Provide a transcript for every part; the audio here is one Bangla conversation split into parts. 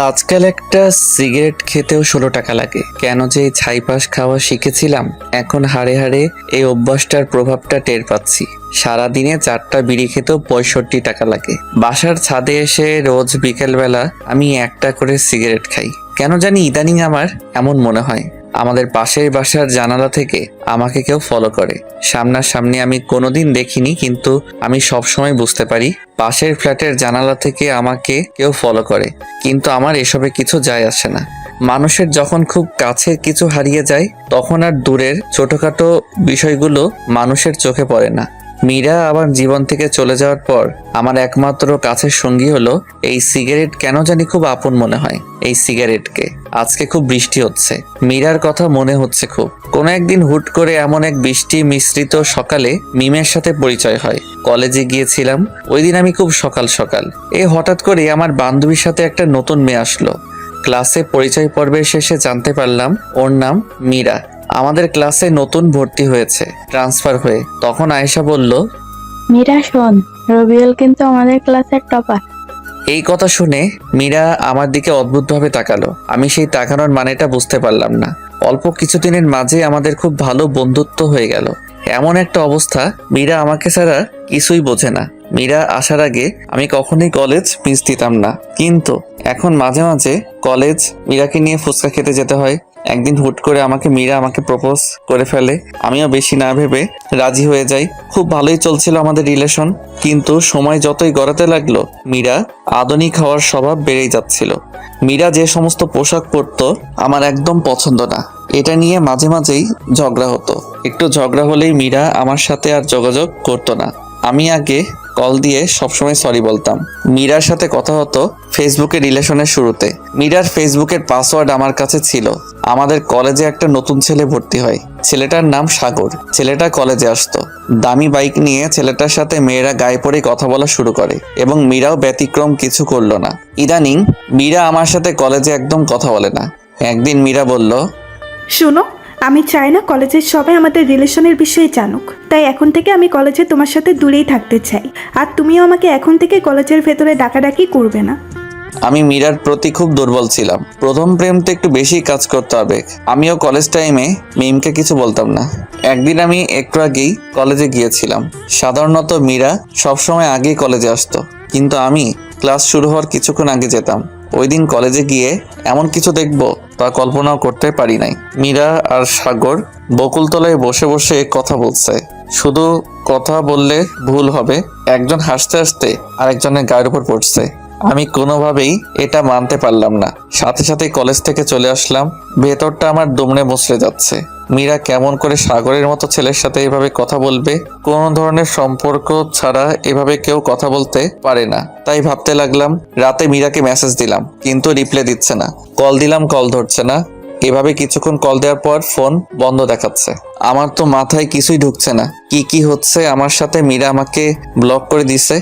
আজকাল একটা সিগারেট খেতেও ১৬ টাকা লাগে। কেন যে এই ছাইপাশ খাওয়া শিখেছিলাম, এখন হাড়ে হাড়ে এই অভ্যাসটার প্রভাবটা টের পাচ্ছি। সারাদিনে ৪টা বিড়ি খেতেও ৬৫ টাকা লাগে। বাসার ছাদে এসে রোজ বিকেলবেলা আমি একটা করে সিগারেট খাই। কেন জানি ইদানিং আমার এমন মনে হয় আমাদের পাশের বাসার জানালা থেকে আমাকে কেউ ফলো করে। সামনাসামনি আমি কোনোদিন দেখিনি, কিন্তু আমি সবসময় বুঝতে পারি পাশের ফ্ল্যাটের জানালা থেকে আমাকে কেউ ফলো করে। কিন্তু আমার এসবে কিছু যায় আসে না। মানুষের যখন খুব কাছের কিছু হারিয়ে যায়, তখন আর দূরের ছোটখাটো বিষয়গুলো মানুষের চোখে পড়ে না। মীরা আমার জীবন থেকে চলে যাওয়ার পর আমার একমাত্র কাছের সঙ্গী হলো এই সিগারেট। কেন জানি খুব আপন মনে হয় এই সিগারেটকে। আজকে খুব বৃষ্টি হচ্ছে, মীরার কথা মনে হচ্ছে খুব। কোনো একদিন হুট করে এমন এক বৃষ্টি মিশ্রিত সকালে মিমের সাথে পরিচয় হয়। কলেজে গিয়েছিলাম ওই দিন আমি খুব সকাল সকাল। হঠাৎ করে আমার বান্ধবীর সাথে একটা নতুন মেয়ে আসলো। ক্লাসে পরিচয় পর্বের শেষে জানতে পারলাম ওর নাম মীরা। আমাদের ক্লাসে নতুন ভর্তি হয়েছে ট্রান্সফার হয়ে। তখন আয়েশা বলল, মীরা শোন, রবিউল কিন্তু আমাদের ক্লাসের টপার। এই কথা শুনে মীরা আমার দিকে অদ্ভুতভাবে তাকালো। আমি সেই তাকানোর মানেটা বুঝতে পারলাম না। অল্প কিছুদিনের মাঝে আমাদের খুব ভালো বন্ধুত্ব হয়ে গেল। এমন একটা অবস্থা, মীরা আমাকে ছাড়া কিছুই বোঝে না। মীরা আসার আগে আমি কখনোই কলেজ মিস দিতাম না, কিন্তু এখন মাঝে মাঝে কলেজ মীরাকে নিয়ে ফুচকা খেতে যেতে হয়। একদিন হুট করে মীরা আমাকে প্রপোজ করে ফেলে। আমিও বেশি না ভেবে রাজি হয়ে যাই। খুব ভালোই চলছিল আমাদের রিলেশন, কিন্তু সময় যতই গড়াতে লাগলো মীরা আধুনিক হওয়ার স্বভাব বেড়েই যাচ্ছিল। মীরা যে সমস্ত পোশাক পরতো আমার একদম পছন্দ না। এটা নিয়ে মাঝে মাঝেই ঝগড়া হতো। একটু ঝগড়া হলেই মীরা আমার সাথে আর যোগাযোগ করতো না। আমি আগে কল দিয়ে সবসময় সরি বলতাম। মীরার সাথে কথা হতো ফেসবুকে রিলেশনের শুরুতে। মীরার ফেসবুকের পাসওয়ার্ড আমার কাছে ছিল। আমাদের কলেজে একটা নতুন ছেলে ভর্তি হয়। ছেলেটার নাম সাগর। ছেলেটা কলেজে আসতো দামি বাইক নিয়ে। ছেলেটার সাথে মেয়েরা গায়ে পড়ে কথা বলা শুরু করে, এবং মীরাও ব্যতিক্রম কিছু করলো না। ইদানিং মীরা আমার সাথে কলেজে একদম কথা বলে না। একদিন মীরা বলল, শোনো, আমি চাই না কলেজের সবাই আমাদের রিলেশনের বিষয়ে জানুক। তাই এখন থেকে আমি কলেজে তোমার সাথে দূরেই থাকতে চাই। আর তুমিও আমাকে এখন থেকে কলেজের ভেতরে ডাকাডাকি করবে না। আমি মীরার প্রতি খুব দুর্বল ছিলাম। প্রথম প্রেম তো একটু বেশি কাজ করতে হবে। আমিও কলেজ টাইমে মিমকে কিছু বলতাম না। একদিন আমি একটু আগেই কলেজে গিয়েছিলাম। সাধারণত মীরা সবসময় আগেই কলেজে আসতো, কিন্তু আমি ক্লাস শুরু হওয়ার কিছুক্ষণ আগে যেতাম। ওই দিন কলেজে গিয়ে এমন কিছু দেখবো তা কল্পনাও করতে পারি নাই। মীরা আর সাগর বকুলতলায় বসে বসে কথা বলছে। শুধু কথা বললে ভুল হবে, একজন হাসতে হাসতে আরেকজনের গায়ের উপর পড়ছে। আমি কোনোভাবেই এটা মানতে পারলাম না। সাথে সাথে কলেজ থেকে চলে আসলাম। ভেতরটা আমার দুমড়ে মুচড়ে যাচ্ছে। মীরা কেমন করে সাগরের মতো ছেলের সাথে এভাবে কথা বলবে? কোনো ধরনের সম্পর্ক ছাড়া এভাবে কেউ কথা বলতে পারে না। তাই ভাবতে লাগলাম। রাতে মীরাকে মেসেজ দিলাম, কিন্তু রিপ্লাই দিচ্ছে না। কল দিলাম, কল ধরছে না। এভাবে কিছুক্ষণ কল দেওয়ার পর ফোন বন্ধ দেখাচ্ছে। আমার তো মাথায় কিছুই ঢুকছে না, কি হচ্ছে আমার সাথে। মীরা আমাকে ব্লক করে দিছে।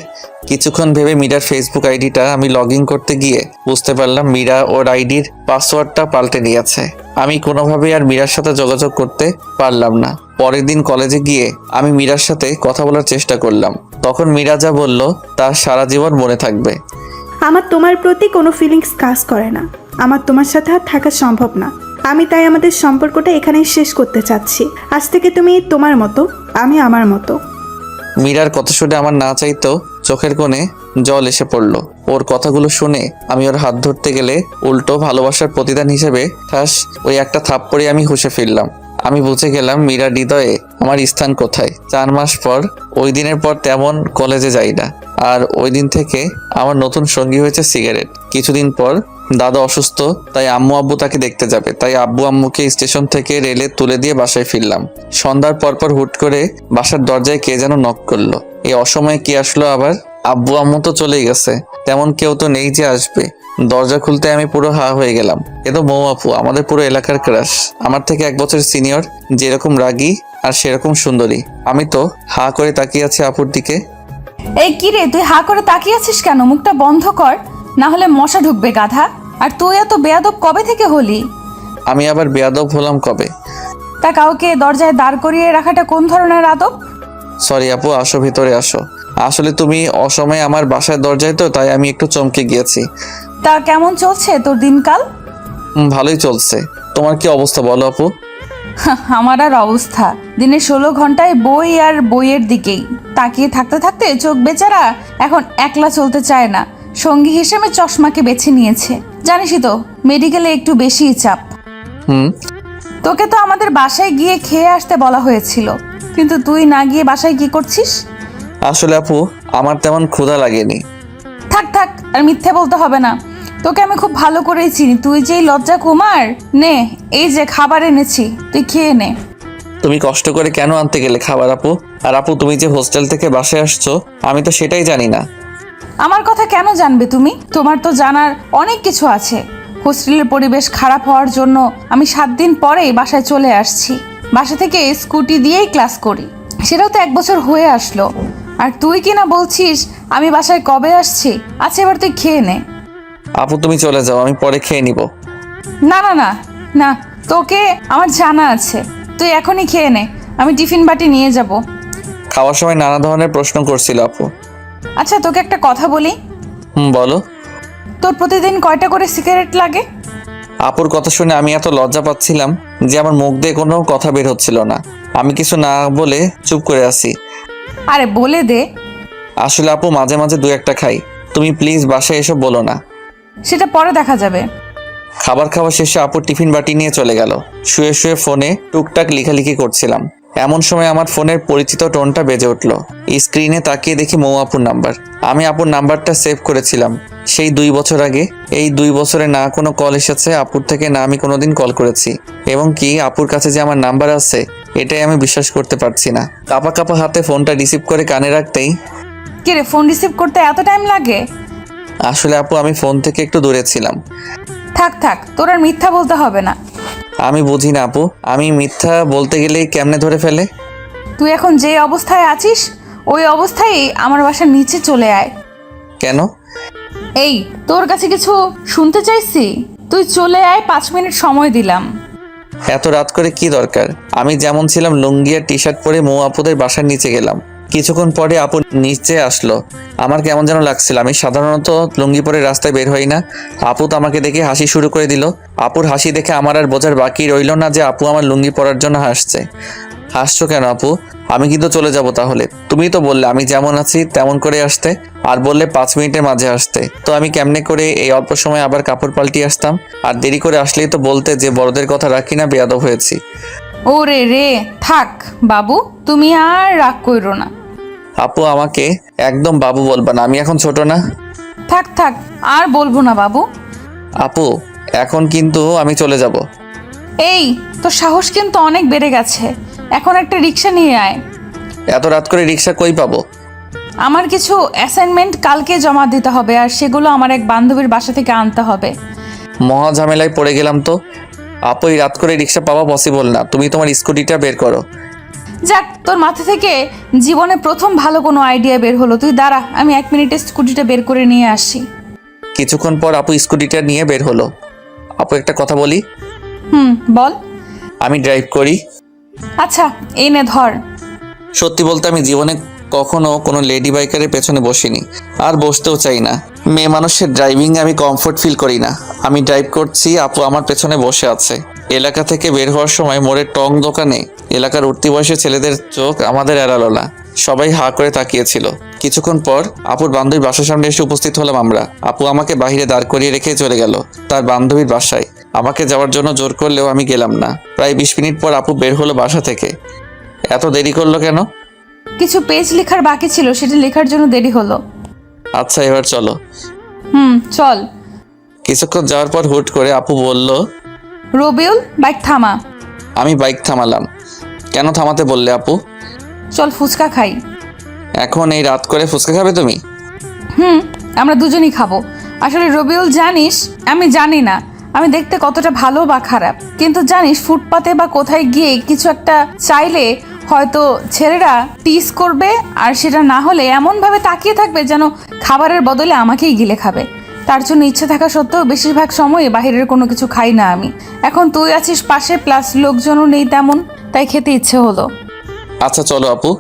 কিছুক্ষণ ভেবে মীরার ফেসবুক আইডিটা আমি লগ ইন করতে গিয়ে বুঝতে পারলাম মীরা ওর আইডির পাসওয়ার্ডটা পাল্টে নিয়েছে। আমি কোনোভাবেই আর মীরার সাথে যোগাযোগ করতে পারলাম না। পরের দিন কলেজে গিয়ে আমি মীরার সাথে কথা বলার চেষ্টা করলাম। তখন মীরা যা বলল তা সারা জীবন মনে থাকবে। আমার তোমার প্রতি কোনো ফিলিংস কাজ করে না। আমার তোমার সাথে আর থাকা সম্ভব না। আমি তাই আমাদের সম্পর্কটা এখানেই শেষ করতে চাচ্ছি। আজ থেকে তুমি তোমার মতো, আমি আমার মতো। মীরার কথা শুনে আমার না চাইতেও চোখের কোণে জল এসে পড়লো। ওর কথাগুলো শুনে আমি ওর হাত ধরতে গেলে উল্টো ভালোবাসার প্রতিদান হিসেবে ঠাস ওই একটা থাপ্পড়ে আমি হুঁশে ফিরলাম। আমি বুঝে গেলাম মীরার হৃদয়ে আমার স্থান কোথায়। 4 মাস পর, ওই দিনের পর তেমন কলেজে যাই না। আর ওই দিন থেকে আমার নতুন সঙ্গী হয়েছে সিগারেট। কিছুদিন পর দাদা অসুস্থ, তাই আম্মু আব্বু তাকে দেখতে যাবে। তাই আব্বু আম্মুকে স্টেশন থেকে রেলে তুলে দিয়ে বাসায় ফিরলাম। সন্ধ্যার পরপর হুট করে বাসার দরজায় কে যেন নক করলো। এই অসময়ে কি আসলো আবার? আব্বু আম্মু তো চলেই গেছে, তেমন কেউ তো নেই যে আসবে। দরজা খুলতে আমি পুরো হা হয়ে গেলাম। এ তো মৌ আপু, আমাদের পুরো এলাকার ক্রাশ। আমার থেকে 1 বছর সিনিয়র, যেরকম রাগী আর সেরকম সুন্দরী। আমি তো হা করে তাকিয়ে আছি আপুর দিকে। এই কি রে, তুই হা করে তাকিয়ে আছিস কেন? মুখটা বন্ধ কর, না হলে মশা ঢুকবে গাধা। আর তুই এত বেয়াদব কবে থেকে হলি? আমি আবার বেয়াদব হলাম কবে? তা কাউকে দরজায় দাঁড় করিয়ে রাখাটা কোন ধরনের আদব? সরি আপু, আসো, ভিতরে আসো। আসলে তুমি অসময়ে আমার বাসার দরজায়, তো তাই আমি একটু চমকে গিয়েছি। তা কেমন চলছে তোর দিনকাল? ভালোই চলছে। তোমার কি অবস্থা বলো আপু? আমার আর অবস্থা, দিনে 16 ঘন্টায় বই আর বইয়ের দিকেই তাকিয়ে থাকতে থাকতে চোখ বেচারা এখন একলা চলতে চায় না, সঙ্গী হিসেবে চশমাকে বেছে নিয়েছে। জানিসই তো মেডিকেলে একটু বেশিই চাপ। হুম। তোকে তো আমাদের বাসায় গিয়ে খেয়ে আসতে বলা হয়েছিল, কিন্তু তুই না গিয়ে বাসায় কি করছিস? আসলে আপু আমার তেমন ক্ষুধা লাগেনি। থাক থাক, আর মিথ্যে বলতে হবে না। তোকে আমি খুব ভালো করেই চিনি, তুই যেই লজ্জা কুমার। নে, এই যে খাবার এনেছি, তুই খেয়ে নে। তুমি কষ্ট করে কেন আনতে গেলে খাবার আপু? আর আপু তুমি যে হোস্টেল থেকে বাসায় আসছো আমি তো সেটাই জানি না। আমার কথা কেন জানবে তুমি? তোমার তো জানার অনেক কিছু আছে। হোস্টেলের পরিবেশ খারাপ হওয়ার জন্য আমি 7 দিন পরেই বাসায় চলে আসছি। বাসা থেকে স্কুটি দিয়েই ক্লাস করি, সেটাও তো 1 বছর হয়ে আসলো। আর তুই কি না বলছিস আমি বাসায় কবে আসছি? আচ্ছা এবার তুই খেয়ে নে। আপু তুমি চলে যাও, আমি পরে খেয়ে নিব। না না না না, তোকে আমার জানা আছে, তুই এখনই খেয়ে নে, আমি টিফিন বাটি নিয়ে যাব। খাওয়ার সময় নানা ধরনের প্রশ্ন করছিল আপু। আচ্ছা তোকে একটা কথা বলি, বলো। তোর প্রতিদিন কয়টা করে সিগারেট লাগে? আপুর কথা শুনে আমি এত লজ্জা পাচ্ছিলাম যে আমার মুখ দিয়ে কোনো কথা বের হচ্ছিল না। আমি কিছু না বলে চুপ করে আছি। আরে বলে দে। আসলে আপু মাঝে মাঝে 2-1টা খাই। তুমি প্লিজ বাসায় এসব বলো না। সেটা পরে দেখা যাবে। খাবার খাওয়া শেষে আপুর টিফিন বাটি নিয়ে চলে গেল। শুয়ে শুয়ে ফোনে টুকটাক লেখালেখি করছিলাম, এমন সময় আমার ফোনের পরিচিত টোনটা বেজে উঠল। স্ক্রিনে তাকিয়ে দেখি মৌ আপুর নাম্বার। আমি আপুর নাম্বারটা সেভ করেছিলাম সেই 2 বছর আগে। এই 2 বছরে না কোনো কল এসেছে আপুর থেকে, না আমি কোনোদিন কল করেছি। এবং কি আপুর কাছে যে আমার নাম্বার আছে এটাই আমি বিশ্বাস করতে পারছি না। কাপা কাপা হাতে ফোনটা রিসিভ করে কানে রাখতেই, কে রে, ফোন রিসিভ করতে এত টাইম লাগে? আসলে আপু আমি ফোন থেকে একটু দূরে ছিলাম। থাক থাক, তোর আর মিথ্যা বলতে হবে না। আমি বুঝি না আপু, আমি মিথ্যা বলতে গেলেই কেমনে ধরে ফেলে। তুই এখন যে অবস্থায় আছিস ওই অবস্থায় আমার বাসার নিচে চলে আয়। কেন? এই, তোর কাছে কিছু শুনতে চাইছি, তুই চলে আয়, 5 মিনিট সময় দিলাম। এত রাত করে কি দরকার? আমি যেমন ছিলাম লুঙ্গি আর টি শার্ট পরে মৌ আপুদের বাসার নিচে গেলাম। কিছুক্ষণ পরে আপু নিচে আসলো। আমার কেমন যেন লাগছিল। আমি সাধারণত লুঙ্গি পরে রাস্তায় বের হই না। আপু তো আমাকে দেখে হাসি শুরু করে দিল। আপুর হাসি দেখে আমার আর বোঝার বাকি রইল না যে আপু আমার লুঙ্গি পরার জন্য হাসছে। হাসছো কেন আপু? আমি কিন্তু চলে যাব তাহলে। তুমি তো বললে আমি যেমন আছি তেমন করে আসতে, আর বললে 5 মিনিটের মাঝে আসতে। তো আমি কেমনে করে এই অল্প সময় আবার কাপড় পাল্টিয়ে আসতাম? আর দেরি করে আসলেই তো বলতে যে বড়দের কথা রাখি না, বেয়াদব হয়েছি। ওরে রে, থাক বাবু, তুমি আর রাগ কইরো না। আপু আমাকে একদম বাবু বলবা না, আমি এখন ছোট না। থাক থাক, আর বলবো না বাবু। আপু এখন কিন্তু আমি চলে যাব। এই, তোর সাহস কিন্তু অনেক বেড়ে গেছে, এখন একটা রিক্সা নিয়ে আয়। এত রাত করে রিক্সা কই পাবো? আমার কিছু অ্যাসাইনমেন্ট কালকে জমা দিতে হবে, আর সেগুলো আমার এক বান্ধবীর বাসা থেকে আনতে হবে। মহা ঝামেলায় পড়ে গেলাম তো। আপু এই রাত করে রিক্সা পাওয়া পসিবল না, তুমি তোমার স্কুটিটা বের করো। যাক, তোর মাথা থেকে জীবনে প্রথম ভালো কোনো আইডিয়া বের হলো। তুই দাঁড়া, আমি 1 মিনিটে স্কুটিটা বের করে নিয়ে আসি। কিছুক্ষণ পর আপু স্কুটিটা নিয়ে বের হলো। আপু একটা কথা বলি? বল। আমি ড্রাইভ করি। আচ্ছা, এই নে ধর। সত্যি বলতে আমি জীবনে কখনো কোনো লেডি বাইকারের পেছনে বসিনি, আর বসতেও চাই না। মেয়ে মানুষের ড্রাইভিং আমি কমফোর্ট ফিল করি না। আমি ড্রাইভ করছি, আপু আমার পেছনে বসে আছে। এলাকা থেকে বের হওয়ার সময় মোড়ের টং দোকানে এলাকার উঠতি বয়সী ছেলেদের চোখ আমাদের এড়ালো না। সবাই হা করে তাকিয়েছিল। কিছুক্ষণ পর আপুর বান্ধবীর বাসার সামনে এসে উপস্থিত হলাম আমরা। আপু আমাকে বাইরে দাঁড় করিয়ে রেখে চলে গেল তার বান্ধবীর বাসায়। আমাকে যাওয়ার জন্য জোর করলেও আমি গেলাম না। প্রায় 20 মিনিট পর আপু বের হলো বাসা থেকে। এত দেরি করলো কেন? কিছু পেজ লেখার বাকি ছিল, সেটা লেখার জন্য দেরি হলো। আচ্ছা এবার চলো। চল। কিছুক্ষণ যাওয়ার পর হুট করে আপু বলল, রবিউল, বাইক থামা। আমি বাইক থামালাম। কেন থামাতে বললে আপু? চল ফুচকা খাই। এখন এই রাত করে ফুচকা খাবে তুমি? আমরা দুজনই খাবো। আসলে রবিউল, জানিস আমি জানি না আমি দেখতে কতটা ভালো বা খারাপ, কিন্তু জানিস ফুটপাতে বা কোথায় গিয়ে কিছু একটা চাইলে হয়তো ছেলেরা টিস করবে, আর সেটা না হলে এমনভাবে তাকিয়ে থাকবে যেন খাবারের বদলে আমাকেই গিলে খাবে। তার জন্য ইচ্ছে থাকা সত্ত্বেও বেশিরভাগ সময়ে বাইরের কোনো কিছু খাই না আমি। এখন তুই আছিস পাশে, প্লাস লোকজনও নেই তেমন, তাই খেতে ইচ্ছে হলো। আচ্ছা চলো আপু।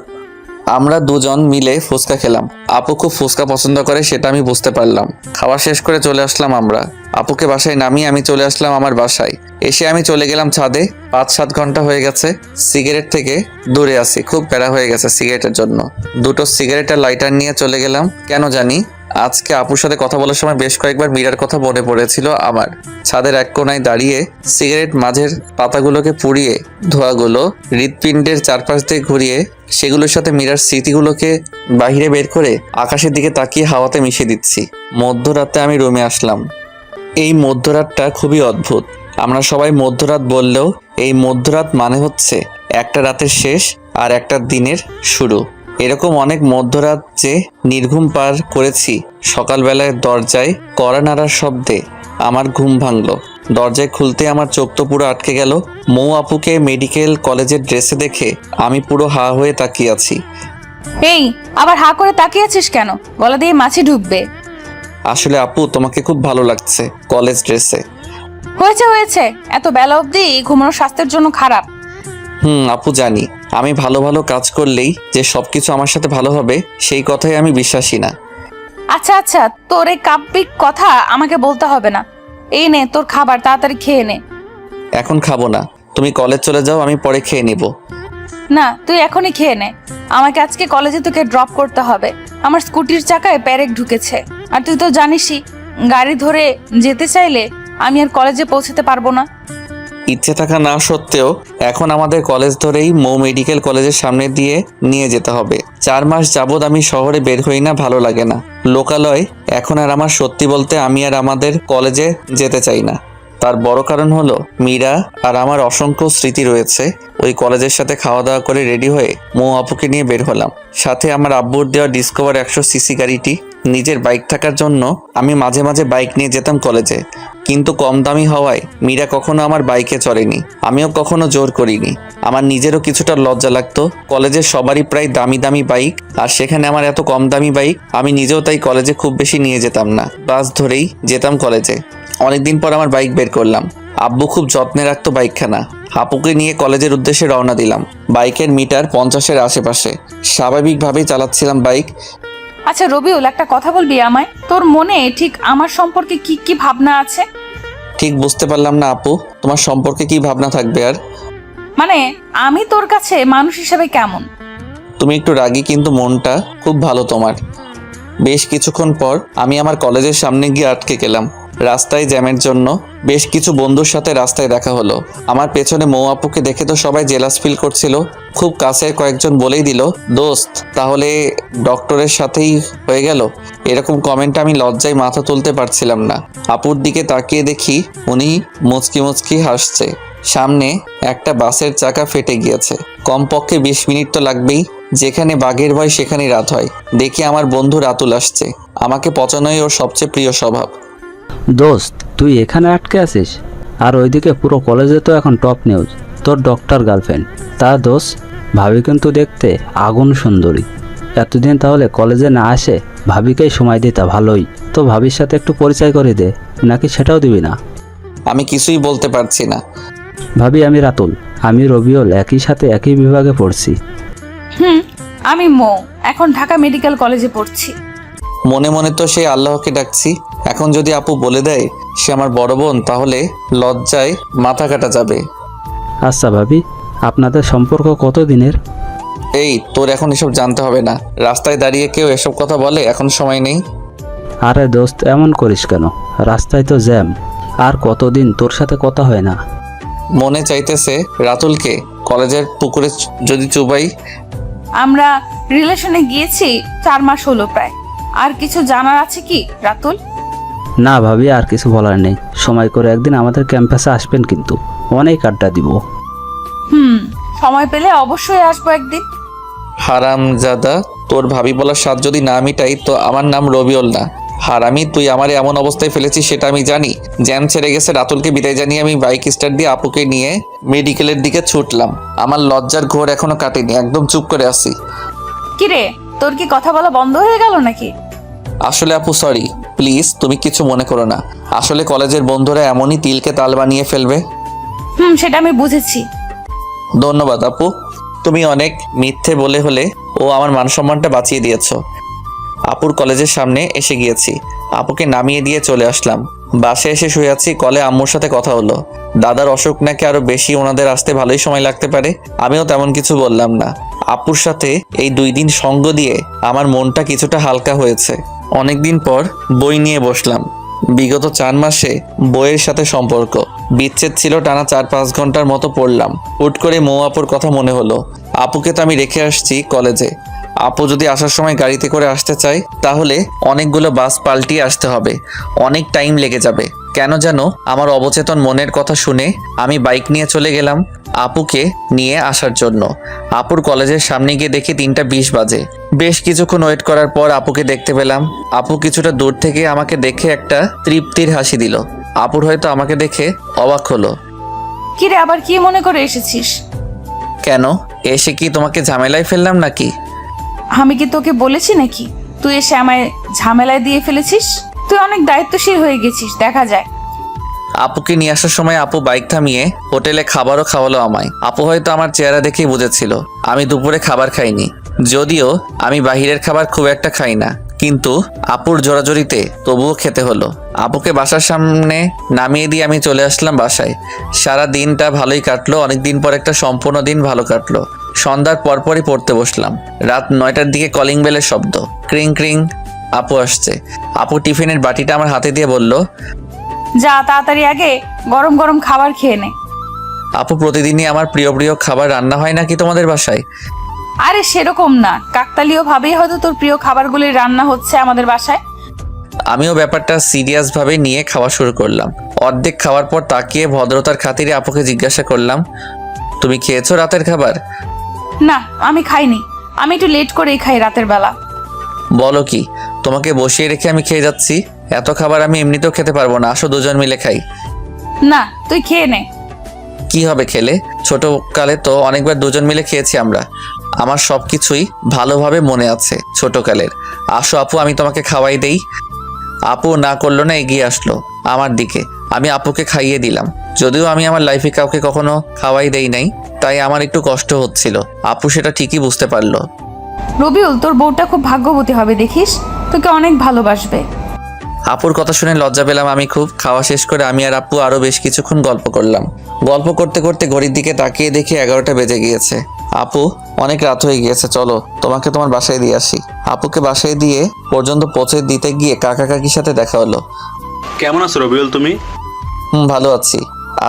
আমরা দুজন মিলে ফুচকা খেলাম। আপু খুব ফুচকা পছন্দ করে সেটা আমি বুঝতে পারলাম। খাওয়া শেষ করে চলে আসলাম আমরা। আপুকে বাসায় নামিয়ে আমি চলে আসলাম আমার বাসায়। এসে আমি চলে গেলাম ছাদে। 5-7 ঘন্টা হয়ে গেছে সিগারেট থেকে দূরে আছি, খুব প্যারা হয়ে গেছে সিগারেটের জন্য। দুটো সিগারেটের লাইটার নিয়ে চলে গেলাম। কেন জানি আজকে আপুর সাথে কথা বলার সময় বেশ কয়েকবার মীরার কথা মনে পড়েছিল আমার। ছাদের এক কোনায় দাঁড়িয়ে সিগারেট মাঝের পাতাগুলোকে পুড়িয়ে ধোঁয়াগুলো হৃৎপিণ্ডের চারপাশ দিয়ে ঘুরিয়ে সেগুলোর সাথে মীরার স্মৃতিগুলোকে বাহিরে বের করে আকাশের দিকে তাকিয়ে হাওয়াতে মিশিয়ে দিচ্ছি। মধ্যরাতে আমি রুমে আসলাম। এই মধ্যরাতটা খুবই অদ্ভুত। আমরা সবাই মধ্যরাত বললেও এই মধ্যরাত মানে হচ্ছে একটা রাতের শেষ আর একটা দিনের শুরু। এরকম অনেক মধ্যরাত যে নির্ঘুম পার করেছি। সকালবেলায় দরজায় কড়া নাড়ার শব্দে আমার ঘুম ভাঙলো। দরজায় খুলতে আমার চোখ তো পুরো আটকে গেল। মৌ আপুকে মেডিকেল কলেজের ড্রেসে দেখে আমি পুরো হা হয়ে তাকিয়ে আছি। এই আবার হা করে তাকিয়ে আছিস কেন? গলা দিয়ে মাছি ঢুকবে। আসলে আপু তোমাকে খুব ভালো লাগছে কলেজ ড্রেসে। হয়েছে হয়েছে, এত বেলা অবধি ঘুমানো স্বাস্থ্যের জন্য খারাপ। আপু জানি আমি ভালো ভালো কাজ করলেই যে সবকিছু আমার সাথে ভালো হবে সেই কথাই আমি বিশ্বাসী না। আচ্ছা আচ্ছা, তোর এই কাব্যিক কথা আমাকে বলতে হবে না। এই নে তোর খাবার, তাড়াতাড়ি খেয়ে নে। এখন খাবো না, তুমি কলেজ চলে যাও, আমি পরে খেয়ে নিব। না, তুই এখনই খেয়ে নে। আমাকে আজকে কলেজে তোকে ড্রপ করতে হবে। আমার স্কুটির চাকায় পেরেক ঢুকেছে। আর তুই তো জানিসই, গাড়ি ধরে যেতে চাইলে আমি আর কলেজে পৌঁছতে পারবো না। ইচ্ছে থাকা না সত্ত্বেও এখন আমাদের কলেজ ধরেই মৌ মেডিকেল কলেজের সামনে দিয়ে নিয়ে যেতে হবে। 4 মাস যাবৎ আমি শহরে বের হই না, ভালো লাগে না। লোকালয় এখন আর আমার সত্যি বলতে আমি আর আমাদের কলেজে যেতে চাই না। তার বড় কারণ হলো মীরা আর আমার অসংখ্য স্মৃতি রয়েছে। ওই কলেজের সাথে খাওয়া দাওয়া করে রেডি হয়ে মৌ আপুকে নিয়ে বের হলাম। সাথে আমার আব্বুর দেওয়া ডিসকভার 100 সিসি গাড়িটি। নিজের বাইক থাকার জন্য আমি মাঝে মাঝে বাইক নিয়ে যেতাম কলেজে, কিন্তু কম দামি হওয়ায় মীরা কখনো আমার বাইকে চড়েনি, আমিও কখনো জোর করিনি। আমার নিজেরও কিছুটা লজ্জা লাগতো। কলেজের সবারই প্রায় দামি দামি বাইক, আর সেখানে আমার এত কম দামি বাইক। আমি নিজেও তাই কলেজে খুব বেশি নিয়ে যেতাম না, বাস ধরেই যেতাম কলেজে। অনেকদিন পর আমার বাইক বের করলাম। আব্বু খুব যত্নে রাখতো বাইকখানা। আপুকে নিয়ে কলেজের উদ্দেশ্যে রওনা দিলাম। বাইকের মিটার 50-এর আশেপাশে। স্বাভাবিকভাবেই চালাচ্ছিলাম বাইক। আচ্ছা রবিউল, একটা কথা বলবি আমায়? তোর মনে ঠিক আমার সম্পর্কে কি কি ভাবনা আছে? ঠিক বুঝতে পারলাম না আপু, তোমার সম্পর্কে কি ভাবনা থাকবে আর? মানে আমি তোর কাছে মানুষ হিসেবে কেমন? তুমি একটু রাগী, কিন্তু মনটা খুব ভালো তোমার। বেশ কিছুক্ষণ পর আমি আমার কলেজের সামনে গিয়ে আটকে গেলাম। রাস্তায় জ্যামের জন্য বেশ কিছু বন্ধুর সাথে রাস্তায় দেখা হলো। আমার পেছনে মৌ আপুকে দেখে তো সবাই জেলাস ফিল করছিল। খুব কাছের কয়েকজন বলেই দিল, দোস্ত তাহলে ডক্টরের সাথেই হয়ে গেল। এরকম কমেন্ট আমি লজ্জায় মাথা তুলতে পারছিলাম না। আপুর দিকে তাকিয়ে দেখি উনি মুচকি মুচকি হাসছে। সামনে একটা বাসের চাকা ফেটে গিয়েছে। কমপক্ষে 20 মিনিট তো লাগবেই। যেখানে বাঘের ভয় সেখানেই রাত হয়। দেখি আমার বন্ধু রাতুল আসছে। আমাকে পচানোই ওর সবচেয়ে প্রিয় স্বভাব। দোস্ত, তুই এখানে আটকে আছিস? আর ওইদিকে পুরো কলেজে তো এখন টপ নিউজ, তোর ডক্টর গার্লফ্রেন্ড। তা দোস্ত, ভাবি কিন্তু দেখতে আগুন সুন্দরী। এতদিন তাহলে কলেজে না আসে ভাবিকেই সময় দিতা ভালোই। তো ভাবির সাথে একটু পরিচয় করে দে, নাকি সেটাও দিবি না? আমি কিছুই বলতে পারছি না। ভাবি, আমি রাতুল, আমি রবিউল, একই সাথে একই বিভাগে পড়ছি। আমি মৌ, এখন ঢাকা মেডিকেল কলেজে পড়ছি। মনে মনে তো সে আল্লাহকে ডাকছি। এখন যদি আপু বলে দেয় সে আমার বড় বোন, তাহলে লজ্জায় মাথা কাটা যাবে। আচ্ছা ভাবি, আপনাদের সম্পর্ক কত দিনের? এই তোর এখন এসব জানতে হবে না। রাস্তায় দাঁড়িয়ে কেউ এসব কথা বলে, এখন সময় নেই। আরে দোস্ত, এমন করিস কেন? রাস্তায় তো জ্যাম। আর কতদিন তোর সাথে কথা হয় না। মনে চাইতেছে রাতুলকে কলেজের পুকুরে যদি চুবাই। আমরা রিলেশনে গিয়েছি 4 মাস হলো প্রায়। আর কিছু জানার আছে কি রাতুল? না ভাবি, আর কিছু বলার নেই। সময় করে একদিন আমাদের ক্যাম্পাসে আসবেন, কিন্তু অনেক আড্ডা দিব। সময় পেলে অবশ্যই আসবো একদিন। হারামজাদা, তোর ভাবি বলার স্বাদ যদি না মিটাই তো আমার নাম রবিউল না। হারামি, তুই আমারে এমন অবস্থায় ফেলেছিস সেটা আমি জানি। জ্যাম ছেড়ে গেছে। রাতুলকে বিদায় জানিয়ে আমি বাইক স্টার্ট দিয়ে আপুকে নিয়ে মেডিকেলের দিকে ছুটলাম। আমার লজ্জার ঘোর এখনো কাটেনি, একদম চুপ করে আছি। কিরে, তোর কি কথা বলা বন্ধ হয়ে গেল নাকি? আসলে আপু সরি, প্লিজ তুমি কিছু মনে করো না। আসলে কলেজের বন্ধুরা এমনই তিলকে তাল বানিয়ে ফেলবে। সেটা আমি বুঝেছি। ধন্যবাদ আপু। তুমি অনেক মিথ্যে বলে হলে ও আমার মান সম্মানটা বাঁচিয়ে দিয়েছো। আপুর কলেজের সামনে এসে গিয়েছি, আপুকে নামিয়ে দিয়ে চলে আসলাম। বাসে এসে শুয়ে আছি, কলে আম্মুর সাথে কথা হলো। দাদার অসুখ নাকি আরো বেশি, ওনাদের আসতে ভালোই সময় লাগতে পারে। আমিও তেমন কিছু বললাম না। আপুর সাথে এই 2 দিন সঙ্গ দিয়ে আমার মনটা কিছুটা হালকা হয়েছে। অনেকদিন পর বই নিয়ে বসলাম। বিগত 4 মাসে বইয়ের সাথে সম্পর্ক বিচ্ছেদ ছিল, টানা 4-5 ঘন্টার মতো পড়লাম। হুট করে মৌ আপুর কথা মনে হলো। আপুকে তো আমি রেখে আসছি কলেজে। আপু যদি আসার সময় গাড়িতে করে আসতে চায় তাহলে অনেকগুলো বাস পাল্টিয়ে আসতে হবে, অনেক টাইম লেগে যাবে। কেন যেন আমার অবচেতন মনের কথা শুনে আমি বাইক নিয়ে চলে গেলাম আপুকে নিয়ে আসার জন্য। আপুর কলেজের সামনে গিয়ে দেখি 3:20 বাজে। বেশ কিছুক্ষণ ওয়েট করার পর আপুকে দেখতে পেলাম। আপু কিছুটা দূর থেকে আমাকে দেখে একটা তৃপ্তির হাসি দিল। আপুর হয়তো আমাকে দেখে অবাক হলো। কিরে, আবার কি মনে করে এসেছিস? কেন, এসে কি তোমাকে ঝামেলায় ফেললাম নাকি? আমি কি তোকে বলেছি নাকি তুই এসে আমায় ঝামেলায় দিয়ে ফেলেছিস? তুই অনেক দায়িত্বশীল হয়ে গেছিস দেখা যায়। আপুকে নিয়ে আসার সময় আপু বাইক থামিয়ে হোটেলে খাবারও খাওয়ালো আমায়। আপু হয়তো আমার চেহারা দেখেই বুঝেছিল আমি দুপুরে খাবার খাইনি। যদিও আমি বাহিরের খাবার খুব একটা খাই না, কিন্তু আপুর জোরাজোরিতে তবুও খেতে হলো। আপুকে বাসার সামনে নামিয়ে দিয়ে আমি চলে আসলাম বাসায়। সারা দিনটা ভালোই কাটলো। অনেকদিন পর একটা সম্পূর্ণ দিন ভালো কাটলো। সন্ধ্যার পরপরই পড়তে বসলাম। রাত 9টার দিকে কলিং বেলের শব্দ। ক্রিং ক্রিং। আপু আসছে। আপু টিফিনের বাটিটা আমার হাতে দিয়ে বলল, যা তাড়াতাড়ি আগে গরম গরম খাবার খেয়ে নে। আপু প্রতিদিনই আমার প্রিয় প্রিয় খাবার রান্না হয় নাকি তোমাদের বাসায়? আরে সেরকম না, কাকতালীয় ভাবেই হয়তো তোর প্রিয় খাবারগুলি রান্না হচ্ছে আমাদের বাসায়। আমিও ব্যাপারটা সিরিয়াস ভাবে নিয়ে খাওয়া শুরু করলাম। অর্ধেক খাওয়ার পর তাকিয়ে ভদ্রতার খাতিরে আপুকে জিজ্ঞাসা করলাম, তুমি খেয়েছো রাতের খাবার? না, আমি খাইনি। আমি একটু লেট করেই খাই রাতের বেলা। বলো কি, তোমাকে বসিয়ে রেখে আমি খেয়ে যাচ্ছি? এত খাবার আমি এমনিতেও খেতে পারবো না, আসো দুজন মিলে খাই। না, তুই খেয়ে নে। কি হবে খেলে? ছোটকালে তো অনেকবার দুজন মিলে খেয়েছি আমরা। আমার সব কিছুই ভালোভাবে মনে আছে ছোটকালের। আসো আপু, আমি তোমাকে খাওয়াই দেই। আপু না করলো না, এগিয়ে আসলো আমার দিকে। আমি আপুকে খাইয়ে দিলাম। যদিও আমি আমার লাইফে কাউকে কখনো খাওয়াই দেই নাই, তাই আমার একটু কষ্ট হচ্ছিল। আপু সেটা ঠিকই বুঝতে পারলো। রবিউল, তোর বউটা খুব ভাগ্যবতী হবে দেখিস, তোকে অনেক ভালোবাসবে। আপুর কথা শুনে লজ্জা পেলাম আমি খুব। খাওয়া শেষ করে আমি আর আপু আরো বেশ কিছুক্ষণ গল্প করলাম। গল্প করতে করতে ঘড়ির দিকে তাকিয়ে দেখি 11টা বেজে গিয়েছে। আপু, অনেক রাত হয়ে গিয়েছে, চলো তোমাকে তোমার বাসায় দিয়ে আসি। আপুকে বাসায় দিয়ে পর্যন্ত পৌঁছে দিতে গিয়ে কাকা কাকির সাথে দেখা হলো। কেমন আছো রবিউল তুমি? ভালো আছি,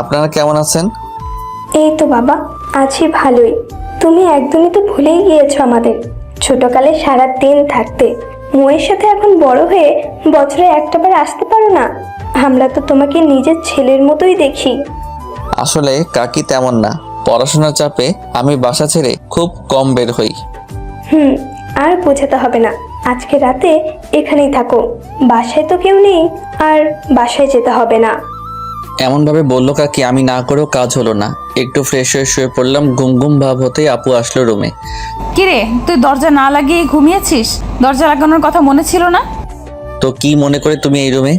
আপনারা কেমন আছেন? এই তো বাবা, আছি ভালোই। তুমি একদমই তো ভুলেই গিয়েছো আমাদের ছোটকালে সারা দিন থাকতে। মোয়ের সাথে এখন বড় হয়ে বছরে একটাবার আসতে পারো না? আমরা তো তোমাকে নিজের ছেলের মতোই দেখি। আসলে কাকি তেমন না, পড়াশোনার চাপে আমি বাসা ছেড়ে খুব কম বের হই। আর বোঝাতে হবে না, আজকে রাতে এখানেই থাকো। বাসায় তো কেউ নেই, আর বাসায় যেতে হবে না। এমনভাবে বললো কাকি, আমি না করেও কাজ হলো না। একটু ফ্রেশ হয়ে শুয়ে পড়লাম। ঘুম ঘুম ভাব হতেই আপু আসলো রুমে। কিরে, তুই দরজা না লাগিয়ে ঘুমিয়েছিস? দরজা লাগানোর কথা মনে ছিল না? তো কি মনে করে তুমি এই রুমে?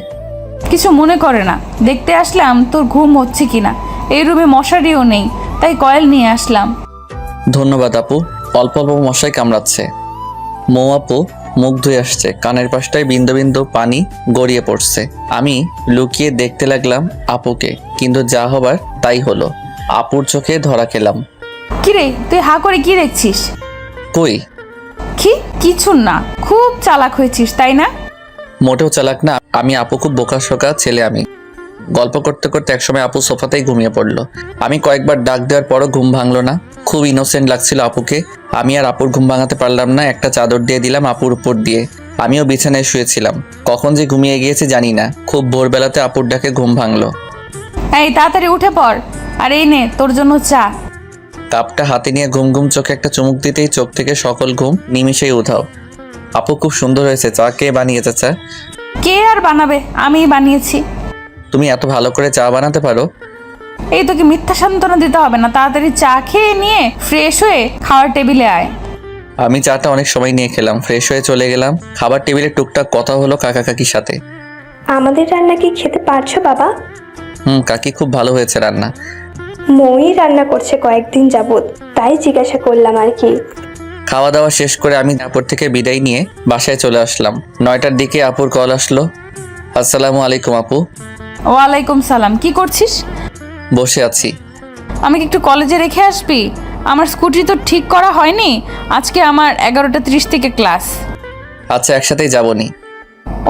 কিছু মনে করে না, দেখতে আসলাম তোর ঘুম হচ্ছে কিনা। এই রুমে মশারিও নেই, তাই কয়েল নিয়ে আসলাম। ধন্যবাদ আপু। অল্প অল্প মশাই কামড়াচ্ছে। মৌ আপু মুখ ধুয়ে আসছে, কানের পাশটায় বিন্দু বিন্দু পানি গড়িয়ে পড়ছে। আমি লুকিয়ে দেখতে লাগলাম আপুকে, কিন্তু যা হবার তাই হলো। আপুর চোখে ধরা খেলাম। কিরে, তুই হা করে কি দেখছিস? কই? কিছু না, খুব চালাক হয়েছিস তাই না? মোটেও চালাক না আমি, আপু খুব বোকাশোকা ছেলে আমি। গল্প করতে করতে একসময় আপু সোফাতেই ঘুমিয়ে পড়লো। আমি কয়েকবার ডাক দেওয়ার পরও ঘুম ভাঙলো না। খুব ইনোসেন্ট লাগছিল আপুকে। আমি আর আপুর ঘুম ভাঙাতে পারলাম না। একটা চাদর দিয়ে দিলাম আপুর উপর দিয়ে। আমিও বিছানায় শুয়েছিলাম। কখন যে ঘুমিয়ে গিয়েছে জানি না। খুব ভোরবেলাতে আপুর ডাকে ঘুম ভাঙলো। এই তাড়াতাড়ি উঠে পড়, আর এই নে তোর জন্য চা। কাপটা হাতে নিয়ে ঘুম ঘুম চোখে একটা চুমুক দিতেই চোখ থেকে সকল ঘুম নিমিষেই উধাও। আপু খুব সুন্দর হয়েছে। চা কে বানিয়েছে? চা কে আর বানাবে, আমিই বানিয়েছি। তুমি এত ভালো করে চা বানাতে পারো? এই তোকে মিথ্যা সান্ত্বনা দিতে হবে না, তাড়াতাড়ি চা খেয়ে নিয়ে ফ্রেশ হয়ে খাওয়ার টেবিলে আয়। আমি চাটা অনেক সময় নিয়ে খেলাম, ফ্রেশ হয়ে চলে গেলাম। খাবার টেবিলে টুকটাক কথা হলো কাকা কাকির সাথে। আমাদের রান্না কি খেতে পারছো বাবা? কাকি খুব ভালো হয়েছে রান্না। মই রান্না করছে কয়েকদিন যাবত, তাই জিজ্ঞাসা করলাম আর কি। খাওয়া দাওয়া শেষ করে আমি আপুর থেকে বিদায় নিয়ে বাসায় চলে আসলাম। 9টার দিকে আপুর কল আসলো। আসসালামু আলাইকুম আপু। ওয়ালাইকুম সালাম, কি করছিস? বসে আছি। আমাকে একটু কলেজে রেখে আসবি? আমার স্কুটি তো ঠিক করা হয়নি, আজকে আমার 11:30 থেকে ক্লাস। আচ্ছা, একসাথেই যাবনি।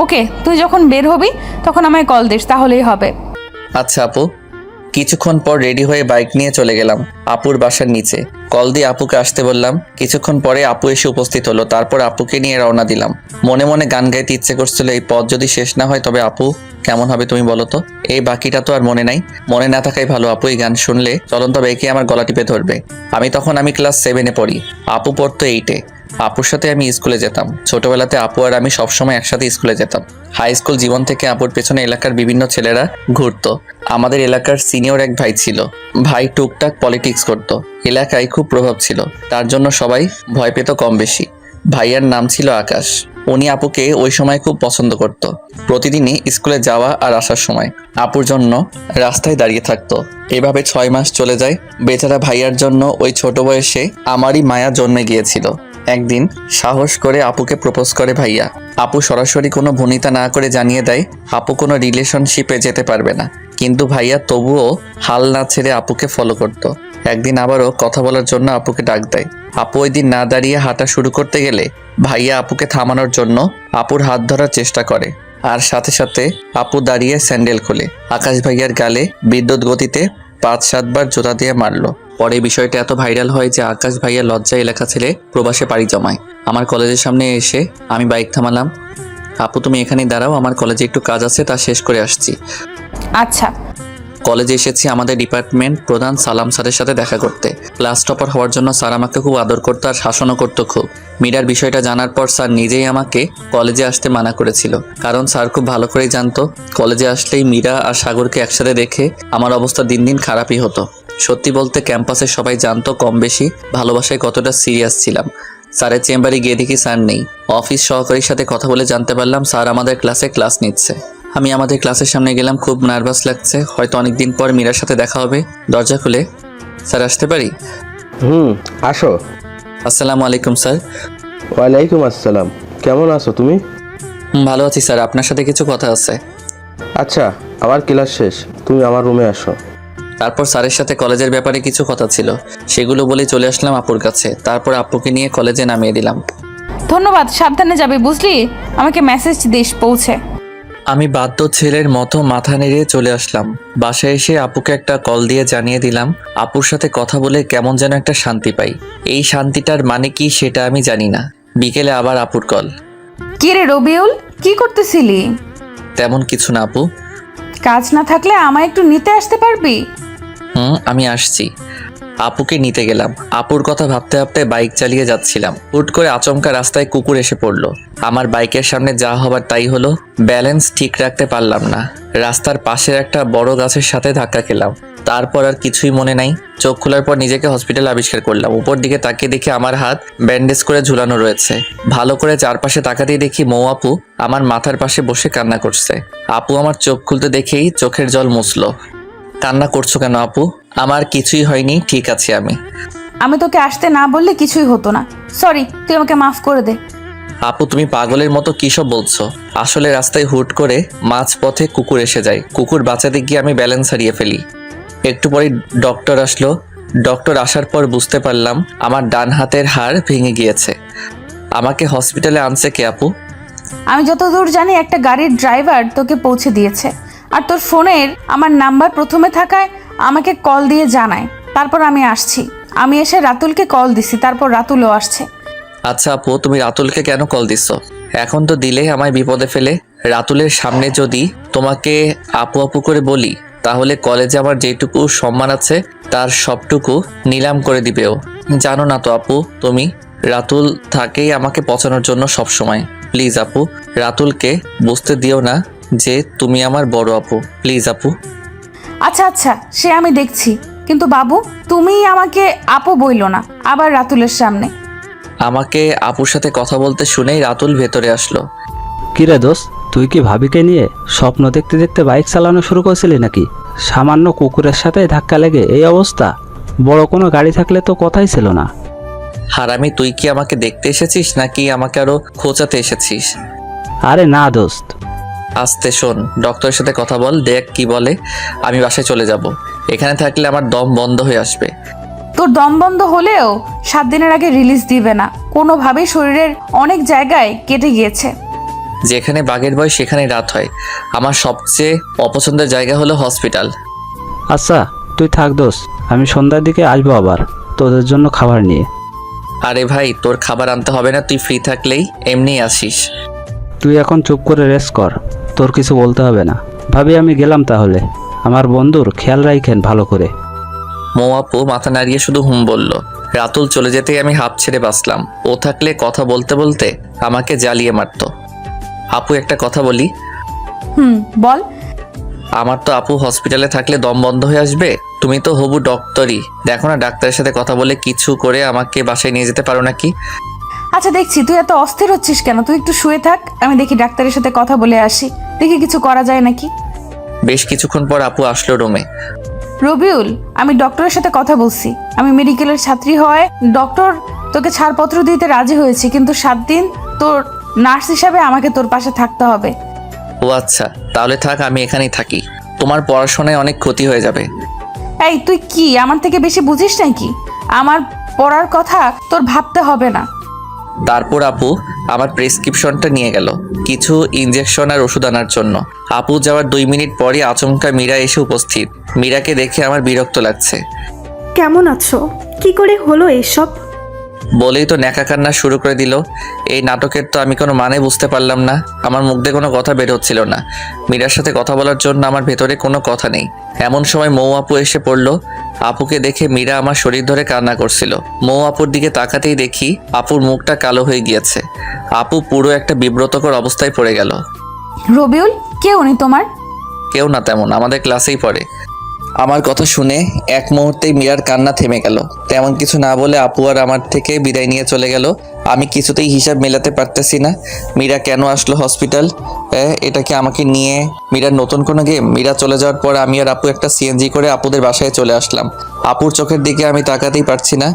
ওকে, তুই যখন বের হবি তখন আমায় কল দিস, তাহলেই হবে। আচ্ছা আপু। কিছুক্ষণ পর রেডি হয়ে বাইক নিয়ে চলে গেলাম আপুর বাসার নিচে। কল দিয়ে আপুকে আসতে বললাম। কিছুক্ষণ পরে আপু এসে উপস্থিত হলো। তারপর আপুকে নিয়ে রওনা দিলাম। মনে মনে গান গাইতে ইচ্ছে করছিল, এই পথ যদি শেষ না হয় তবে আপু কেমন হবে তুমি বলো তো। এই বাকিটা তো আর মনে নাই, মনে না থাকাই ভালো। আপু এই গান শুনলে চলন্ত বেঁকে আমার গলা টিপে ধরবে। আমি ক্লাস 7-এ পড়ি, আপু পড়তো 8-এ। আপুর সাথে আমি স্কুলে যেতাম। ছোটবেলাতে আপু আর আমি সবসময় একসাথে স্কুলে যেতাম। হাই স্কুল জীবন থেকে আপুর পেছনে এলাকার বিভিন্ন ছেলেরা ঘুরতো। আমাদের এলাকার সিনিয়র এক ভাই ছিল। ভাই টুকটাক পলিটিক্স করতো, এলাকায় খুব প্রভাব ছিল, তার জন্য সবাই ভয় পেত কম বেশি। ভাইয়ার নাম ছিল আকাশ। উনি আপুকে ওই সময় খুব পছন্দ করত। প্রতিদিনই স্কুলে যাওয়া আর আসার সময় আপুর জন্য রাস্তায় দাঁড়িয়ে থাকতো। এভাবে 6 মাস চলে যায়। বেচারা ভাইয়ার জন্য ওই ছোট বয়সে আমারই মায়া জন্মে গিয়েছিল। একদিন সাহস করে আপুকে প্রপোজ করে ভাইয়া। আপু সরাসরি কোনো ভনিতা না করে জানিয়ে দেয় আপু কোনো রিলেশনশিপে যেতে পারবে না, কিন্তু ভাইয়া তবুও হাল না ছেড়ে আপুকে ফলো করত। একদিন আবারও কথা বলার জন্য আপুকে ডাক দেয়। আপু ওই দিন না দাঁড়িয়ে হাঁটা শুরু করতে গেলে ভাইয়া আপুকে থামানোর জন্য আপুর হাত ধরার চেষ্টা করে, আর সাথে সাথে আপু দাঁড়িয়ে স্যান্ডেল খোলে। আকাশ ভাইয়ার গালে বিদ্যুৎ গতিতে 5-7 বার জোড়া দিয়ে মারলো। পরে বিষয়টা এত ভাইরাল হয় যে আকাশ ভাইয়া লজ্জায় এলাকা ছেড়ে প্রবাসে পাড়ি জমায়। আমার কলেজের সামনে এসে আমি বাইক থামালাম। আপু তুমি এখানেই দাঁড়াও, আমার কলেজে একটু কাজ আছে, তা শেষ করে আসছি। আচ্ছা। কলেজে এসেছি আমাদের ডিপার্টমেন্ট প্রধান সালাম স্যারের সাথে দেখা করতে। ক্লাস টপার হওয়ার জন্য স্যার আমাকে খুব আদর করতো আর শাসনও করতো খুব। মীরার বিষয়টা জানার পর স্যার নিজেই আমাকে কলেজে আসতে মানা করেছিল, কারণ স্যার খুব ভালো করেই জানতো কলেজে আসলেই মীরা আর সাগরকে একসাথে দেখে আমার অবস্থা দিন দিন খারাপই হতো। সত্যি বলতে ক্যাম্পাসে সবাই জানতো কম বেশি ভালোবাসায় কতটা সিরিয়াস ছিলাম। স্যারের চেম্বারে গিয়ে দেখি স্যার নেই। অফিস সহকারীর সাথে কথা বলে জানতে পারলাম স্যার আমাদের ক্লাসে ক্লাস নিচ্ছে। আমি আমাদের ক্লাসের সামনে গেলাম, খুব নার্ভাস লাগছে, হয়তো অনেকদিন পর মীরার সাথে দেখা হবে। দরজা খুলে স্যার আসতে পারি? আসো। আসসালামু আলাইকুম স্যার। ওয়ালাইকুম আসসালাম। কেমন আছো তুমি? ভালো আছি স্যার, আপনার সাথে কিছু কথা আছে। আচ্ছা, আমার ক্লাস শেষ, তুমি আমার রুমে আসো। তারপর স্যারের সাথে কলেজের ব্যাপারে কিছু কথা ছিল, সেগুলো বলে চলে আসলাম আপুর কাছে। তারপর আপুকে নিয়ে কলেজে নামিয়ে দিলাম। ধন্যবাদ, সাবধানে যাবে বুঝলি, আমাকে মেসেজ দিস পৌঁছে। আমি বাধ্য ছেলের মতো মাথা নেড়ে চলে আসলাম। বাসায় এসে আপুকে একটা কল দিয়ে জানিয়ে দিলাম আপুর সাথে কথা বলে কেমন যেন একটা শান্তি পাই। এই শান্তিটার মানে কি সেটা আমি জানি না। বিকেলে আবার আপুর কল। কি রে রবিউল, কি করতেছিলি? তেমন কিছু না আপু। কাজ না থাকলে আমায় একটু নিতে আসতে পারবি? আমি আসছি। আপুকে নিতে গেলাম। আপুর কথা ভাবতে ভাবতে বাইক চালিয়ে যাচ্ছিলাম। হুট করে আচমকা রাস্তায় কুকুর এসে পড়লো। আমার বাইকের সামনে যা হবার তাই হলো। ব্যালেন্স ঠিক রাখতে পারলাম না, রাস্তার পাশের একটা বড় গাছের সাথে ধাক্কা খেলাম। তারপর আর কিছুই মনে নাই। চোখ খোলার পর নিজেকে হসপিটালে আবিষ্কার করলাম। উপর দিকে তাকিয়ে দেখি আমার হাত ব্যান্ডেজ করে ঝুলানো রয়েছে। ভালো করে চারপাশে তাকাতেই দেখি মৌ আপু আমার মাথার পাশে বসে কান্না করছে। আপু আমার চোখ খুলতে দেখেই চোখের জল মুছলো। কান্না করছো কেন আপু? আমার কিছুই হয়নি, ঠিক আছে আমি। আমি তোকে আসতে না বললে কিছুই হতো না, সরি, তুই আমাকে মাফ করে দে। আপু তুমি পাগলের মতো কী সব বলছো? আসলে রাস্তায় হুট করে মাঝপথে কুকুর এসে যায়। কুকুর বাঁচাতে গিয়ে আমি ব্যালেন্স হারিয়ে ফেলি। একটু পরেই ডক্টর আসলো। ডক্টর আসার পর বুঝতে পারলাম আমার ডান হাতের হাড় ভেঙে গিয়েছে। আমাকে হসপিটালে আনছে কে আপু? আমি যতদূর জানি একটা গাড়ির ড্রাইভার তোকে পৌঁছে দিয়েছে, আর তোর ফোনের আমার নাম্বার প্রথমে থাকায় আমাকে কল দিয়ে জানায়। তারপর আমি আসছি। আমি এসে রাতুলকে কল দিছি, তারপর রাতুলও আসছে। আচ্ছা আপু, তুমি রাতুলকে কেন কল দিচ্ছ? এখন তো দিলেই আমায় বিপদে ফেলে। রাতুলের সামনে যদি তোমাকে আপু আপু করে বলি তাহলে কলেজে আমার যেটুকু সম্মান আছে তার সবটুকু নিলাম করে দিবেও। জানো না তো আপু, তুমি রাতুল থাকেই আমাকে পচানোর জন্য সব সময়। প্লিজ আপু, রাতুলকে বুঝতে দিও না যে তুমি আমার বড় আপু, প্লিজ আপু। আচ্ছা আচ্ছা, সে আমি দেখছি, কিন্তু বাবু তুমি আমাকে আপু বইলো না আবার রাতুলের সামনে। আমাকে আপুর সাথে কথা বলতে শুনেই রাতুল ভেতরে আসলো। কিরে দোস্ত, তুই কি ভাবিকে নিয়ে স্বপ্ন দেখতে দেখতে বাইক চালানো শুরু করছিলি নাকি? সামান্য কুকুরের সাথে ধাক্কা লেগে এই অবস্থা? বড় কোনো গাড়ি থাকলে তো কথাই ছিল না। হারামি, তুই কি আমাকে দেখতে এসেছিস নাকি আমাকে আরো খোঁচাতে এসেছিস? আরে না দোস্ত। আস্তে শোন, ডক্টরের সাথে কথা বল, দেখ কি বলে। আমি বাসায় চলে যাব। এখানে থাকলে আমার দম বন্ধ হয়ে আসবে। তোর দম বন্ধ হলেও 7 দিনের আগে রিলিজ দিবে না। কোনোভাবেই শরীরের অনেক জায়গায় কেটে গিয়েছে। যেখানে বাঘের ভয় সেখানেই রাত হয়। আমার সবচেয়ে অপছন্দের জায়গা হলো হসপিটাল। আচ্ছা তুই থাক দোস্ত, আমি সন্ধ্যার দিকে আসবো আবার তোদের জন্য খাবার নিয়ে। আরে ভাই, তোর খাবার আনতে হবে না, তুই ফ্রি থাকলেই এমনিই আসিস। তুই এখন চুপ করে রেস্ট কর, তোর কিছু বলতে হবে না। ভাবি আমি গেলাম তাহলে, আমার বন্ধুর খেয়াল রাখেন ভালো করে। মৌ আপু মাথা নাড়িয়ে শুধু হুম বলল। রাতুল চলে যেতেই আমি হাঁপ ছেড়ে বাঁচলাম। ও থাকলে কথা বলতে বলতে আমাকে জ্বালিয়ে মারত। আপু একটা কথা বলি। বল। আমার তো আপু হসপিটালে থাকলে দম বন্ধ হয়ে আসবে। তুমি তো হবু ডক্টরই, দেখো না ডাক্তারের সাথে কথা বলে কিছু করে আমাকে বাসায় নিয়ে যেতে পারো নাকি? আচ্ছা দেখছি তুই এত অস্থির হচ্ছিস কেন, তুই একটু শুয়ে থাক, আমি দেখি ডাক্তারের সাথে কথা বলে আসি, দেখি কিছু করা যায় নাকি। বেশ কিছুক্ষণ পর আপু আসলো রুমে। রবিউল, আমি ডক্টরের সাথে কথা বলছি। আমি মেডিকেলের ছাত্রী হওয়ায় ডক্টর তোকে ছাড়পত্র দিতে রাজি হয়েছে, কিন্তু 7 দিন তোর নার্স হিসাবে আমাকে তোর পাশে থাকতে হবে। ও আচ্ছা, তাহলে থাক, আমি এখানেই থাকি। তোমার পড়াশোনায় অনেক ক্ষতি হয়ে যাবে। এই তুই কি আমার থেকে বেশি বুঝিস নাকি? আমার পড়ার কথা তোর ভাবতে হবে না। তারপর আপু আমার প্রেসক্রিপশনটা নিয়ে গেল কিছু ইনজেকশন আর ওষুধ আনার জন্য। আপু যাওয়ার 2 মিনিট পরই আচমকা মীরা এসে উপস্থিত। মীরাকে দেখে আমার বিরক্ত লাগছে। কেমন আছো? কি করে হলো এইসব? বলেই তো ন্যাকা কান্না শুরু করে দিল। এই নাটকের তো আমি কোনো মানে বুঝতে পারলাম না। আমার মুখ দিয়ে কোনো কথা বের হচ্ছিল না। মীরার সাথে কথা বলার জন্য আমার ভেতরে কোনো কথা নেই। এমন সময় মৌ আপু এসে পড়ল। আপুকে দেখে মীরা আমার শরীর ধরে কান্না করছিল। মৌ আপুর দিকে তাকাতেই দেখি আপুর মুখটা কালো হয়ে গিয়েছে। আপু পুরো একটা বিব্রতকর অবস্থায় পড়ে গেল। রবিউল, কে উনি তোমার? কেউ না তেমন, আমাদের ক্লাসেই পড়ে। আমার কথা শুনে এক মুহূর্তেই মীরার কান্না থেমে গেল। তেমন কিছু না বলে আপু আর আমার থেকে বিদায় নিয়ে চলে গেল। আমি কিছুতেই হিসাব মেলাতে পারতেছি না। মীরা কেন আসলো হসপিটাল? এটা কি আমাকে নিয়ে মীরার নতুন কোনো গেম? মীরা চলে যাওয়ার পর আমি আর আপু একটা সিএনজি করে আপুদের বাসায় চলে আসলাম। আপুর চোখের দিকে আমি তাকাতেই পারছি না।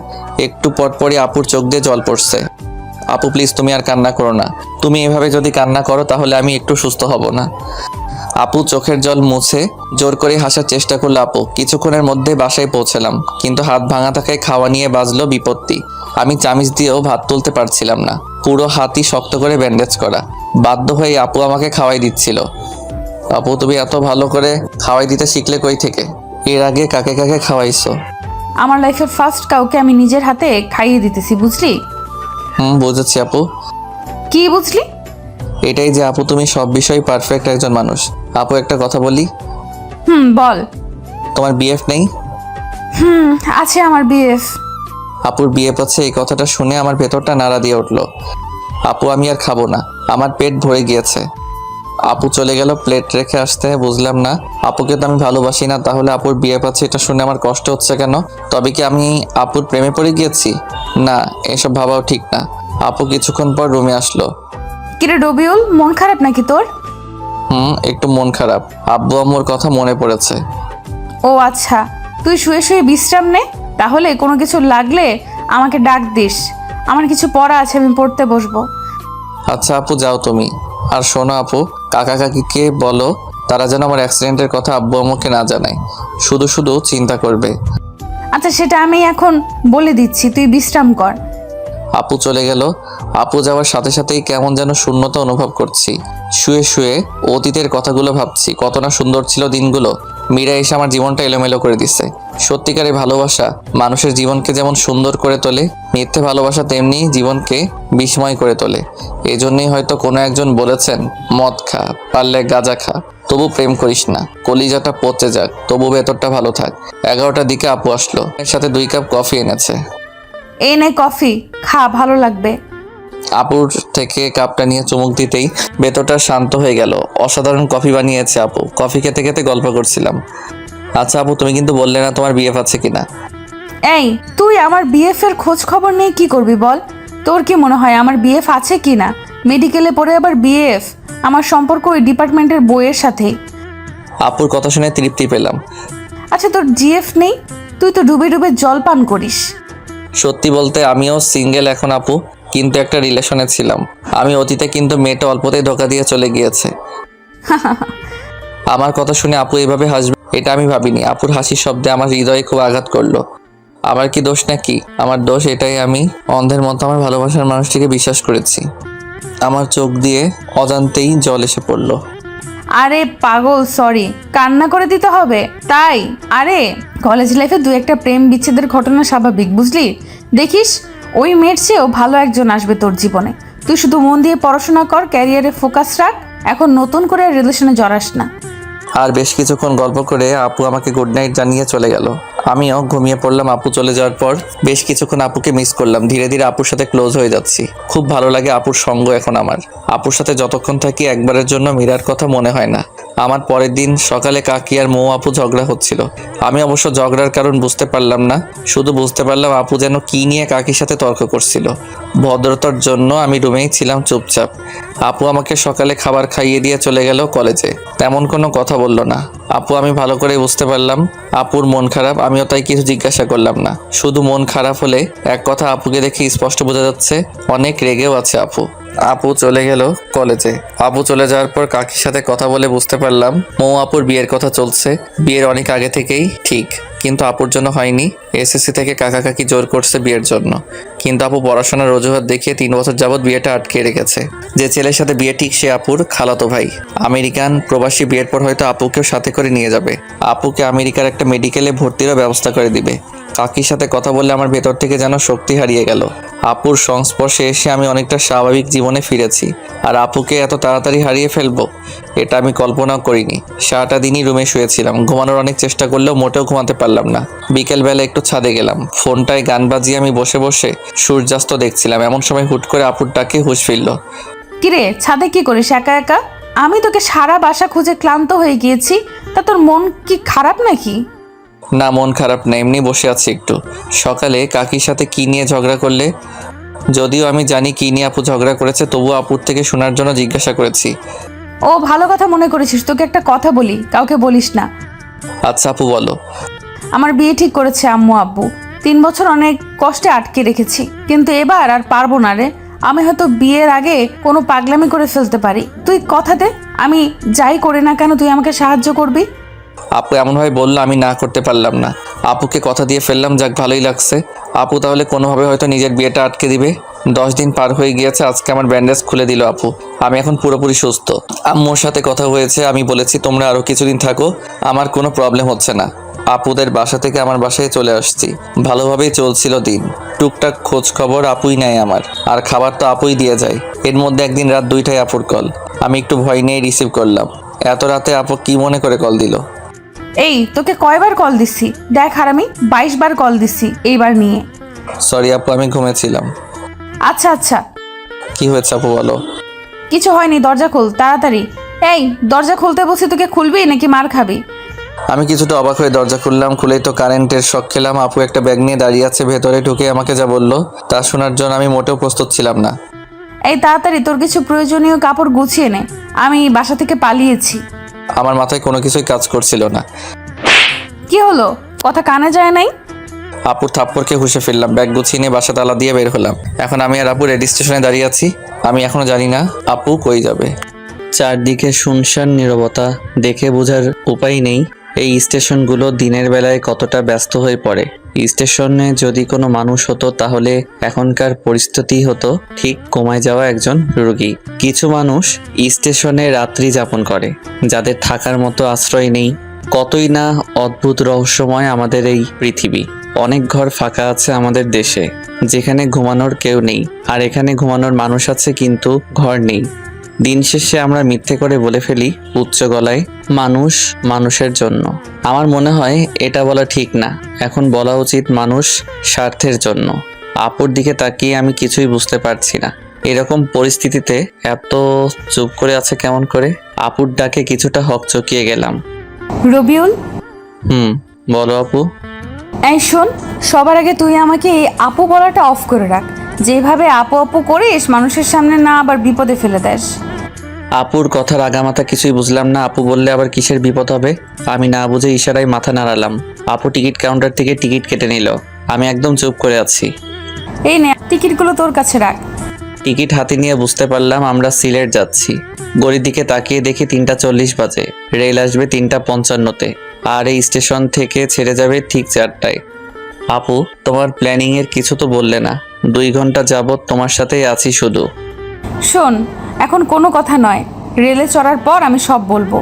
একটু পরপরই আপুর চোখ দিয়ে জল পড়ছে। আপু প্লিজ, তুমি আর কান্না করো না। তুমি এভাবে যদি কান্না করো তাহলে আমি একটু সুস্থ হব না। আপু চোখের জল মুছে জোর করে হাসার চেষ্টা করলো আপু। কিছুক্ষণের মধ্যে বাসায় পৌঁছালাম, কিন্তু হাত ভাঙা থাকায় খাওয়া নিয়ে বাজলো বিপত্তি। আমি চামিচ দিয়েও ভাত তুলতে পারছিলাম না। পুরো হাতই শক্ত করে ব্যান্ডেজ করা। বাধ্য হয়ে আপু আমাকে খাওয়াই দিচ্ছিল। আপু তুমি এত ভালো করে খাওয়াই দিতে শিখলে কই থেকে? এর আগে কাকে কাকে খাওয়াইছো? আমার লাইফের ফার্স্ট কাউকে আমি নিজের হাতে খাইয়ে দিতেছি, বুঝলি? বুঝেছি আপু। কি বুঝলি? এটাই যে আপু তুমি সব বিষয়ে পারফেক্ট একজন মানুষ। আপু একটা কথা বলি। বল। তোমার বিএফ নেই? আছে আমার বিএফ। আপুর বিএফ আছে, এই কথাটা শুনে আমার ভেতরটা নাড়া দিয়ে উঠলো। আপু আমি আর খাবো না, আমার পেট ভরে গিয়েছে। আপু চলে গেল প্লেট রেখে আসতে। বুঝলাম না, আপুকে তো আমি ভালোবাসি না, তাহলে আপুর বিএফ আছে এটা শুনে আমার কষ্ট হচ্ছে কেন? তবে কি আমি আপুর প্রেমে পড়ে গিয়েছি? না, এসব ভাবাও ঠিক না। আপু কিছুক্ষণ পর রুমে আসলো। কিরে রবিউল, মন খারাপ নাকি তোর? একটু মন খারাপ। আব্বু আম্মুর কথা মনে পড়েছে। ও আচ্ছা, তুই শুয়ে শুয়ে বিশ্রাম নে, তাহলে কোনো কিছু লাগলে আমাকে ডাক দিস। আমার কিছু পড়া আছে, আমি পড়তে বসবো। আচ্ছা আপু যাও তুমি। আর শোনো আপু, কাকা কাকিকে বলো তারা যেন আমার অ্যাক্সিডেন্টের কথা আব্বু আম্মুকে না জানায়। শুধু শুধু চিন্তা করবে। আচ্ছা সেটা আমি এখন বলে দিচ্ছি, তুই বিশ্রাম কর। আপু চলে গেল। আপু যাওয়ার সাথে সাথেই কেমন যেন শূন্যতা অনুভব করছি। শুয়ে শুয়ে অতীতের কথাগুলো ভাবছি, কত না সুন্দর ছিল দিনগুলো। মীরা এসে আমার জীবনটা এলোমেলো করে দিচ্ছে। সত্যিকারের ভালোবাসা মানুষের জীবনকে যেমন সুন্দর করে তোলে, মিথ্যে ভালোবাসা তেমনি জীবনকে বিস্ময় করে তোলে। এজন্যই হয়তো কোনো একজন বলেছেন, মদ খা, পারলে গাঁজা খা, তবু প্রেম করিস না। কলিজাটা পচে যাক, তবু ভেতরটা ভালো থাক। 11টার দিকে আপু আসলো, এর সাথে 2 কাপ কফি এনেছে। এই নে কফি, খা, ভালো লাগবে। আপুর থেকে কাপটা নিয়ে চুমুক দিতেই ভেতরটা শান্ত হয়ে গেল। অসাধারণ কফি বানিয়েছে আপু। কফি খেতে খেতে গল্প করছিলাম। আচ্ছা আপু, তুমি কিন্তু বললে না তোমার বিএফ আছে কিনা? এই তুই আমার বিএফ এর খোঁজ খবর নিয়ে কি করবি বল? তোর কি মনে হয় আমার বিএফ আছে কিনা? মেডিকেলে পড়ে আবার বিএফ? আমার সম্পর্ক ওই ডিপার্টমেন্টের বইয়ের সাথেই। আপুর কথা শুনে তৃপ্তি পেলাম। আচ্ছা, তোর জিএফ নেই? তুই তো ডুবে ডুবে জল পান করিস। সত্যি বলতে আমিও সিঙ্গেল এখন আপু, কিন্তু একটা রিলেশনে ছিলাম আমি অতীতে, কিন্তু মেয়েটা অল্পতেই ধোকা দিয়ে চলে গিয়েছে। আমার কথা শুনে আপু এইভাবে হাসবে এটা আমি ভাবিনি। আপুর হাসির শব্দে আমার হৃদয়ে খুব আঘাত করলো। আমার কি দোষ নাকি? আমার দোষ এটাই, আমি অন্ধের মতো আমার ভালোবাসার মানুষটিকে বিশ্বাস করেছি। আমার চোখ দিয়ে অজান্তেই জল এসে পড়লো। আরে পাগল, সরি, কান্না করে দিতে হবে তাই? আরে কলেজ লাইফে দু একটা প্রেম বিচ্ছেদের ঘটনা স্বাভাবিক, বুঝলি? দেখিস ওই মেয়ের চেয়েও ভালো একজন আসবে তোর জীবনে। তুই শুধু মন দিয়ে পড়াশোনা কর, ক্যারিয়ারে ফোকাস রাখ, এখন নতুন করে রিলেশনে জড়াস না। আর বেশ কিছুক্ষণ গল্প করে আপু আমাকে গুড নাইট জানিয়ে চলে গেল। আমিও ঘুমিয়ে পড়লাম। আপু চলে যাওয়ার পর বেশ কিছুক্ষণ আপুকে মিস করলাম। ধীরে ধীরে আপুর সাথে ক্লোজ হয়ে যাচ্ছি। খুব ভালো লাগে আপুর সঙ্গ এখন আমার। আপুর সাথে যতক্ষণ থাকি একবারের জন্য মীরার কথা মনে হয় না। আমার পরের দিন সকালে কাকি আর মৌ আপু ঝগড়া হচ্ছিল। আমি অবশ্য ঝগড়ার কারণ বুঝতে পারলাম না, শুধু বুঝতে পারলাম আপু যেন কি নিয়ে কাকির সাথে তর্ক করছিল। ভদ্রতার জন্য আমি রুমেই ছিলাম চুপচাপ। আপু আমাকে সকালে খাবার খাইয়ে দিয়ে চলে গেল কলেজে। তেমন কোনো কথা বলল না আপু। আমি ভালো করে বুঝতে পারলাম আপুর মন খারাপ। আমিও তাই কিছু জিজ্ঞাসা করলাম না। শুধু মন খারাপ হলে এক কথা আপুকে দেখে স্পষ্ট বোঝা যাচ্ছে অনেক রেগেও আছে আপু। আপু চলে গেল কলেজে। আপু চলে যাওয়ার পর কাকির সাথে কথা বলে বুঝতে পারলাম মৌ আপুর বিয়ের কথা চলছে। বিয়ের অনেক আগে থেকেই ঠিক, কিন্তু আপুর জন্য হয়নি। এসএসসি থেকে কাকা কাকি জোর করছে বিয়ের জন্য, কিন্তু আপু পড়াশোনার অজুহাত দেখিয়ে 3 বছর যাবৎ বিয়েটা আটকে রেখেছে। যে ছেলের সাথে বিয়ে ঠিক সে আপুর খালাতো ভাই। আমেরিকান প্রবাসী, বিয়ের পর হয়তো আপুকেও সাথে করে নিয়ে যাবে। আপুকে আমেরিকার একটা মেডিকেলে ভর্তিরও ব্যবস্থা করে দিবে। কাকির সাথে কথা বলে আমার ভেতর থেকে যেন শক্তি হারিয়ে গেল। আপুর সংস্পর্শে এসে আমি অনেকটা স্বাভাবিক জীবনে ফিরেছি। আর আপুকে এত তাড়াতাড়ি হারিয়ে ফেলবো এটা আমি কল্পনাও করিনি। সারাটা দিনই রুমে শুয়েছিলাম। ঘুমানোর অনেক চেষ্টা করলেও মোটেও ঘুমাতে পারলাম না। বিকেলবেলা একটু ছাদে গেলাম। ফোনটায় গান বাজিয়ে আমি বসে বসে সূর্যাস্ত দেখছিলাম। এমন সময় হুট করে আপুর ডাকে হুঁশ ফিরল। কিরে, ছাদে কি করিস একা একা? আমি তোকে সারা বাসা খুঁজে ক্লান্ত হয়ে গিয়েছি। তা তোর মন কি খারাপ নাকি? না, মন খারাপ না, এমনি বসে আছি একটু। সকালে কাকির সাথে কি নিয়ে ঝগড়া করলে? যদিও আমি জানি কি নিয়ে আপু ঝগড়া করেছে, তবুও আপুর থেকে শোনার জন্য জিজ্ঞাসা করেছি। ও ভালো কথা মনে করেছিস। তোকে একটা কথা বলি, কাউকে বলিস না। আচ্ছা আপু বলো। আমার বিয়ে ঠিক করেছে আম্মু আব্বু। 3 বছর অনেক কষ্টে আটকে রেখেছি, কিন্তু এবার আর পারবো না রে। আমি হয়তো বিয়ের আগে কোনো পাগলামি করে ফেলতে পারি। তুই কথা দে, আমি যাই করি না কেন তুই আমাকে সাহায্য করবি। আপু এমনভাবে বললো আমি না করতে পারলাম না। আপুকে কথা দিয়ে ফেললাম, যাক ভালোই লাগছে। আপু তাহলে কোনোভাবে হয়তো নিজের বিয়েটা আটকে দিবে। 10 দিন পার হয়ে গিয়েছে, আজকে আমার ব্যান্ডেজ খুলে দিল আপু। আমি এখন পুরোপুরি সুস্থ। আম্মুর সাথে কথা হয়েছে, আমি বলেছি তোমরা আরও কিছুদিন থাকো, আমার কোনো প্রবলেম হচ্ছে না। আপুদের বাসা থেকে আমার বাসায় চলে আসছি। ভালোভাবেই চলছিল দিন। টুকটাক খোঁজ খবর আপুই নেয় আমার, আর খাবার তো আপুই দিয়ে যায়। এর মধ্যে একদিন রাত 2টায় আপুর কল। আমি একটু ভয় নিয়ে রিসিভ করলাম। এত রাতে আপু কি মনে করে কল দিল? এই তোকে কয়বার কল দিচ্ছি দেখ, আর আমি 22 বার কল দিচ্ছি এইবার নিয়ে। সরি আপু, আমি ঘুমেছিলাম। আচ্ছা আচ্ছা, কি হয়েছে আপু বলো। কিছু হয়নি, দরজা খোল তাড়াতাড়ি। এই দরজা খুলতে বলছি, তোকে খুলবি নাকি মার খাবি? আমি কিছুটা অবাক হয়ে দরজা খুললাম। খুলেই তো কারেন্টের শক খেলাম। আপু একটা ব্যাগ নিয়ে দাঁড়িয়ে আছে। ভেতরে ঢুকে আমাকে যা বললো তা শোনার জন্য আমি মোটেও প্রস্তুত ছিলাম না। এই তাড়াতাড়ি তোর কিছু প্রয়োজনীয় কাপড় গুছিয়ে নে, আমি বাসা থেকে পালিয়েছি। আমার মাথায় কোনো কিছুই কাজ করছিল না। কি হলো, কথা কানে যায় নাই? আপুর থাপ্পড়কে হুঁশে ফেললাম। ব্যাগ গুছিয়ে নিয়ে বাসা তালা দিয়ে বের হলাম। এখন আমি আর আপু রেডি স্টেশনে দাঁড়িয়ে আছি। আমি এখনো জানি না আপু কই যাবে। চারদিকে শুনশান নীরবতা, দেখে বোঝার উপায় নেই এই স্টেশনগুলো দিনের বেলায় কতটা ব্যস্ত হয়ে পড়ে। স্টেশনে যদি কোনো মানুষ হতো তাহলে এখনকার পরিস্থিতি হতো ঠিক কমায় যাওয়া একজন রোগী। কিছু মানুষ স্টেশনে রাত্রি যাপন করে, যাদের থাকার মতো আশ্রয় নেই। কতই না অদ্ভুত রহস্যময় আমাদের এই পৃথিবী। অনেক ঘর ফাঁকা আছে আমাদের দেশে, যেখানে ঘুমানোর কেউ নেই। আর এখানে ঘুমানোর মানুষ আছে কিন্তু ঘর নেই। দিন শেষে আমরা মিথ্যে করে বলে ফেলি উচ্চ গলায়, মানুষ মানুষের জন্য। আমার মনে হয় এটা বলা ঠিক না। এখন বলা উচিত মানুষ স্বার্থের জন্য। আপুর দিকে তাকিয়ে আমি কিছুই বুঝতে পারছি না। এরকম পরিস্থিতিতে এত চুপ করে আছে কেমন করে? আপুর ডাকে কিছুটা হকচকিয়ে গেলাম। রবিউল, বলো আপু। এই শোন, সবার আগে তুই আমাকে এই আপু বলাটা অফ করে রাখ। যেভাবে আপু আপু করিস মানুষের সামনে না আবার বিপদে ফেলে দেস। আপুর কথার আগামাথা কিছুই বুঝলাম না। আপু বললে আবার কিসের বিপদ হবে। আমি না বুঝে ইশারায় মাথা নাড়ালাম। আপু টিকিট কাউন্টার থেকে টিকিট কেটে নিল। আমি একদম চুপ করে আছি। এই নে, টিকিটগুলো তোর কাছে রাখ। টিকিট হাতে নিয়ে বুঝতে পারলাম আমরা সিলেট যাচ্ছি। ঘড়ির দিকে তাকিয়ে দেখি 3:40 বাজে। রেল আসবে 3:55-তে, আর এই স্টেশন থেকে ছেড়ে যাবে ঠিক 4টায়। আপু, তোমার প্ল্যানিংয়ের কিছু তো বললে না। 2 ঘন্টা যাবত তোমার সাথেই আছি শুধু। শোন, এখন কোনো কথা নয়, রেলে চড়ার পর আমি সব বলবো।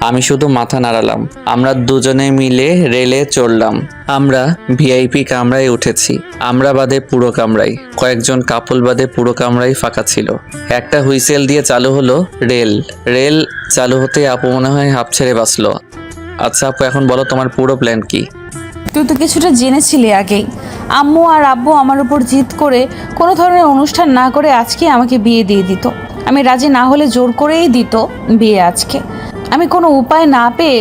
আমি শুধু মাথা নাড়ালাম। আমরা দুজনে মিলে রেলে চড়লাম। আমরা ভিআইপি কামরায় উঠেছি। আমরা বাদে পুরো কামরাই, কয়েকজন কাপল বাদে পুরো কামরাই ফাঁকা ছিল। একটা হুইসেল দিয়ে চালু হলো রেল। রেল চালু হতে আপু মনে হয় হাঁপ ছেড়ে বাঁচলো। আচ্ছা আপু, এখন বলো তোমার পুরো প্ল্যান কি? তুই তো কিছুটা জেনেছিলি আগেই। আম্মু আর আব্বু আমার উপর জিদ করে কোনো ধরনের অনুষ্ঠান না করে আজকে আমাকে বিয়ে দিয়ে দিত। আমি রাজি না হলে জোর করেই দিত বিয়ে আজকে। আমি কোনো উপায় না পেয়ে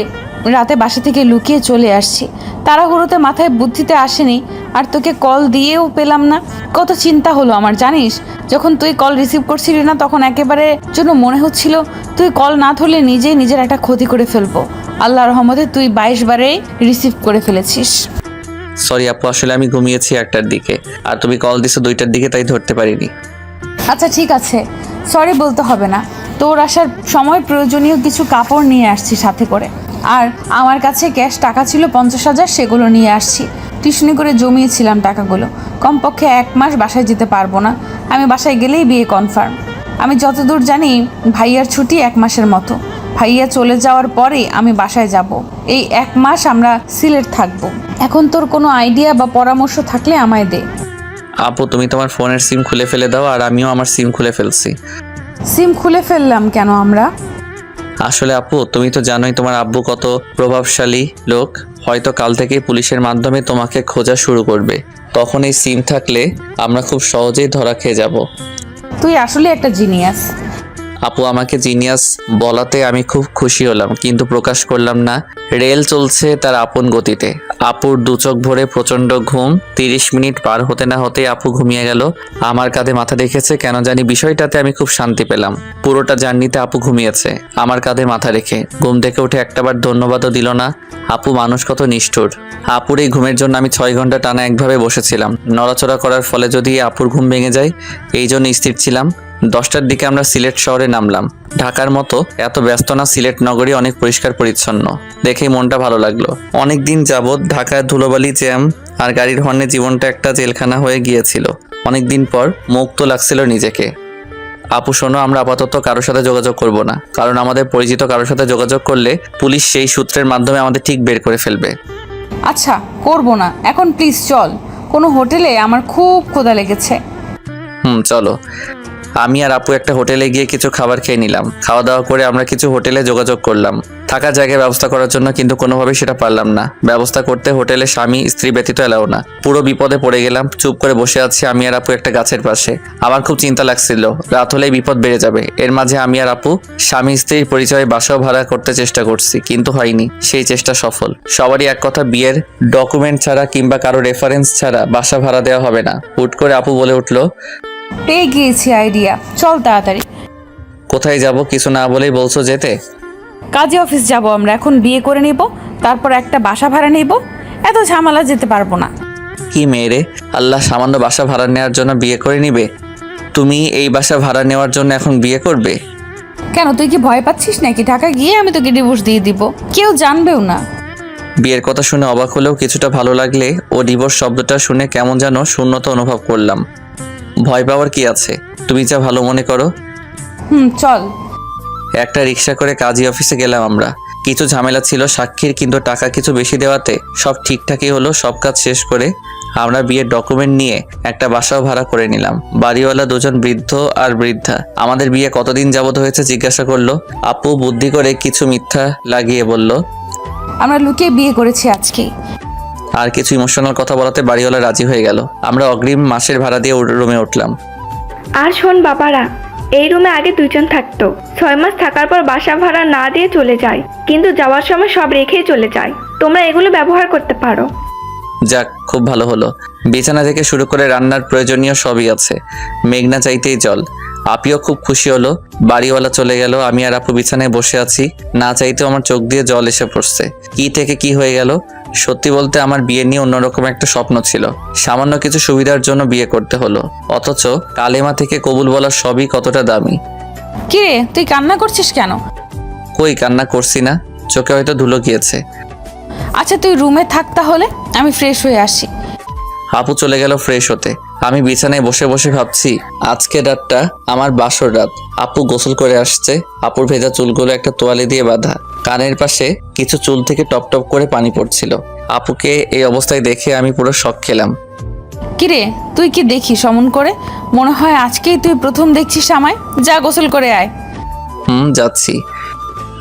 রাতে বাসা থেকে লুকিয়ে চলে আসছি। তাড়াহুড়োতে মাথায় বুদ্ধিতে আসেনি, আর তোকে কল দিয়েও পেলাম না। কত চিন্তা হলো আমার জানিস। যখন তুই কল রিসিভ করছিলি না, তখন একেবারে জন্য মনে হচ্ছিল তুই কল না ধরলে নিজেই নিজের একটা ক্ষতি করে ফেলবো। আল্লাহর রহমতে তুই 22 বারেই রিসিভ করে ফেলেছিস। সরি আপু, আসলে আমি ঘুমিয়েছি 1টার দিকে, আর তুমি কল দিছো 2টার দিকে, তাই ধরতে পারিনি। আচ্ছা ঠিক আছে, সরি বলতে হবে না। তোর আসার সময় প্রয়োজনীয় কিছু কাপড় নিয়ে আসছি সাথে করে, আর আমার কাছে ক্যাশ টাকা ছিল 50,000, সেগুলো নিয়ে আসছি। টিউশনি করে জমিয়েছিলাম টাকাগুলো। কমপক্ষে 1 মাস বাসায় যেতে পারবো না। আমি বাসায় গেলেই বিয়ে কনফার্ম। আমি যতদূর জানি ভাইয়ার ছুটি 1 মাসের মতো। ভাইয়া চলে যাওয়ার পরে আমি বাসায় যাব। এই 1 মাস আমরা সিলেট থাকবো। এখন তোর কোনো আইডিয়া বা পরামর্শ থাকলে আমায় দে। আপু, তুমি তোমার ফোনের সিম খুলে ফেলে দাও, আর আমিও আমার সিম খুলে ফেলছি। সিম খুলে ফেললাম কেন আমরা? আসলে আপু, তুমি তো জানোই তোমার আব্বু কত প্রভাবশালী লোক। হয়তো কাল থেকে পুলিশের মাধ্যমে তোমাকে খোঁজা শুরু করবে। তখন এই সিম থাকলে আমরা খুব সহজেই ধরা খেয়ে যাব। তুই আসলে একটা জিনিয়াস। আপু, আমাকে জিনিয়াস বলাতে আমি খুব খুশি হলাম, কিন্তু প্রকাশ করলাম না। রেল চলছে তার আপন গতিতে। আপুর 2 চোখ ভরে প্রচন্ড ঘুম। 30 মিনিট পার হতে না হতে আপু ঘুমিয়ে গেল। আমার কাঁধে মাথা রেখেছে, কেন জানি বিষয়টাতে আমি খুব শান্তি পেলাম। পুরোটা জার্নিতে আপু ঘুমিয়েছে আমার কাঁধে মাথা রেখে। ঘুম থেকে উঠে একটাবার ধন্যবাদও দিল না। আপু মানুষ কত নিষ্ঠুর। আপুর এই ঘুমের জন্য আমি 6 ঘন্টা টানা একভাবে বসেছিলাম। নড়াচড়া করার ফলে যদি আপুর ঘুম ভেঙে যায়, এই জন্য স্থির ছিলাম। 10টার দিকে আমরা সিলেট শহরে নামলাম। ঢাকার মতো এত ব্যস্ত না, সিলেট নগরী অনেক পরিষ্কার পরিচ্ছন্ন। দেখেই মনটা ভালো লাগলো। অনেক দিন যাবৎ ঢাকায় ধুলোবালি, জ্যাম আর গাড়ির হর্নে জীবনটা একটা জেলখানা হয়ে গিয়েছিল। অনেক দিন পর মুক্ত লাগছিল নিজেকে। আপু শোনো, আমরা আপাতত কারোর সাথে যোগাযোগ করব না, কারণ আমাদের পরিচিত কারোর সাথে যোগাযোগ করলে পুলিশ সেই সূত্রের মাধ্যমে আমাদের ঠিক বের করে ফেলবে। আচ্ছা করব না, এখন প্লিজ চল কোনো হোটেলে, আমার খুব ক্ষুধা লেগেছে। চলো। আমি আর আপু একটা হোটেলে গিয়ে কিছু খাবার খেয়ে নিলাম। খাওয়া দাওয়া করে আমরা কিছু হোটেলে যোগাযোগ করলাম থাকার জায়গায় ব্যবস্থা করার জন্য, কিন্তু কোনোভাবেই সেটা পারলাম না। ব্যবস্থা করতে হোটেলে স্বামী স্ত্রী ব্যতীত এলাও না। পুরো বিপদে পড়ে গেলাম। চুপ করে বসে আছি আমি আর আপু একটা গাছের পাশে। আমার খুব চিন্তা লাগছিল, রাত হলেই বিপদ বেড়ে যাবে। এর মাঝে আমি আর আপু স্বামী স্ত্রীর পরিচয়ে বাসাও ভাড়া করতে চেষ্টা করছি, কিন্তু হয়নি। সেই চেষ্টা সফল। সবারই এক কথা, বিয়ের ডকুমেন্ট ছাড়া কিংবা কারো রেফারেন্স ছাড়া বাসা ভাড়া দেওয়া হবে না। হুট করে আপু বলে উঠলো, পেয়ে গিয়েছি আইডিয়া, চল তাড়াতাড়ি। কোথায় যাব? কিছু না বলেই বলছো যেতে। কাজে অফিস যাব আমরা। এখন বিয়ে করে নিব, তারপর একটা বাসা ভাড়া নিব। এত ঝামেলা যেতে পারবো না। কি মেয়েরে, আল্লাহ সামান্য বাসা ভাড়া নেওয়ার জন্য বিয়ে করে নিবে? তুমি এই বাসা ভাড়া নেওয়ার জন্য এখন বিয়ে করবে? কেন, তুই কি ভয় পাচ্ছিস নাকি? ঢাকা গিয়ে আমি তোকে ডিভোর্স দিয়ে দিব, কেউ জানবেও না। বিয়ের কথা শুনে অবাক হলেও কিছুটা ভালো লাগলে ও ডিভোর্স শব্দটা শুনে কেমন যেন শূন্যতা অনুভব করলাম। ভয় পাওয়ার কি আছে, তুমি যা ভালো মনে করো। চল। একটা রিক্সা করে কাজী অফিসে গেলাম আমরা। কিছু ঝামেলা ছিল সাক্ষীর, কিন্তু টাকা কিছু বেশি দেওয়াতে সব ঠিকঠাকই হলো। সব কাজ শেষ করে আমরা বিয়ের ডকুমেন্ট নিয়ে একটা বাসাও ভাড়া করে নিলাম। বাড়িওয়ালা 2জন বৃদ্ধ আর বৃদ্ধা আমাদের বিয়ে কতদিন যাবত হয়েছে জিজ্ঞাসা করলো। আপু বুদ্ধি করে কিছু মিথ্যা লাগিয়ে বলল, আমরা লুকিয়ে বিয়ে করেছি আজকেই। আর কিছু ইমোশনাল কথা বলাতে বাড়িওয়ালা রাজি হয়ে গেল। আমরা অগ্রিম মাসের ভাড়া দিয়ে রুমে উঠলাম। আর শোন বাবারা, এই রুমে আগে 2 জন থাকতো। 6 মাস থাকার পর বাসা ভাড়া না দিয়ে চলে যায়, কিন্তু যাওয়ার সময় সব রেখেই চলে যায়। তোমরা এগুলো ব্যবহার করতে পারো। যাক, খুব ভালো হলো। বিছানা থেকে শুরু করে রান্নার প্রয়োজনীয় সবই আছে। মেঘনা চাইতেই জল। আপিও খুব খুশি হলো। বাড়িওয়ালা চলে গেল, আমি আর আপু বিছানায় বসে আছি। না চাইতেও আমার চোখ দিয়ে জল এসে পড়ছে। কি থেকে কি হয়ে গেল। সত্যি বলতে আমার বিয়ে নিয়ে অন্যরকম একটা স্বপ্ন ছিল। সামান্য কিছু সুবিধার জন্য বিয়ে করতে হলো, অথচ কালেমা থেকে কবুল বলা সবই কতটা দামি। কিরে তুই কান্না করছিস কেন? কই কান্না করছি না, চোখে হয়তো ধুলো গিয়েছে। আচ্ছা তুই রুমে থাক, তাহলে আমি ফ্রেশ হয়ে আসি। আপু চলে গেল ফ্রেশ হতে। আমি বিছানায় বসে বসে ভাবছি আজকে রাতটা আমার বাসর রাত। আপু গোসল করে আসছে, আপুর ভেজা চুলগুলো একটা তোয়ালে দিয়ে বাঁধা, কানের পাশে কিছু চুল থেকে টপ টপ করে পানি পড়ছিল। আপুকে এই অবস্থায় দেখে আমি পুরো শক খেলাম। কিরে তুই কি দেখিস অমন করে? মনে হয় আজকেই তুই প্রথম দেখছিস আমায়। যা গোসল করে আয়। যাচ্ছি।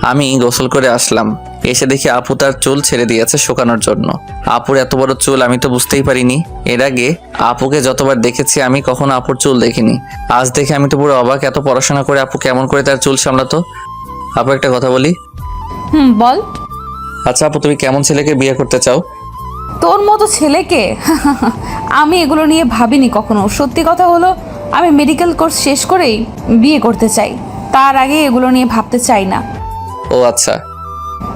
আমি গোসল করে আসলাম, এসে দেখি আপু তার চুল ছেড়ে দিয়েছে শুকানোর জন্য। আপুর এত বড় চুল আমি তো বুঝতেই পারিনি। এর আগে আপুকে যতবার দেখেছি আমি কখনো আপুর চুল দেখিনি। আজ দেখে আমি তো পুরো অবাক, এত পড়াশোনা করে আপু কেমন করে তার চুল সামলাতো। আপু একটা কথা বলি। বল। আচ্ছা আপু, তুমি কেমন ছেলেকে বিয়ে করতে চাও? তোর মতো ছেলেকে? আমি এগুলো নিয়ে ভাবিনি কখনো। সত্যি কথা হলো আমি মেডিকেল কোর্স শেষ করেই বিয়ে করতে চাই, তার আগে এগুলো নিয়ে ভাবতে চাই না। ও আচ্ছা।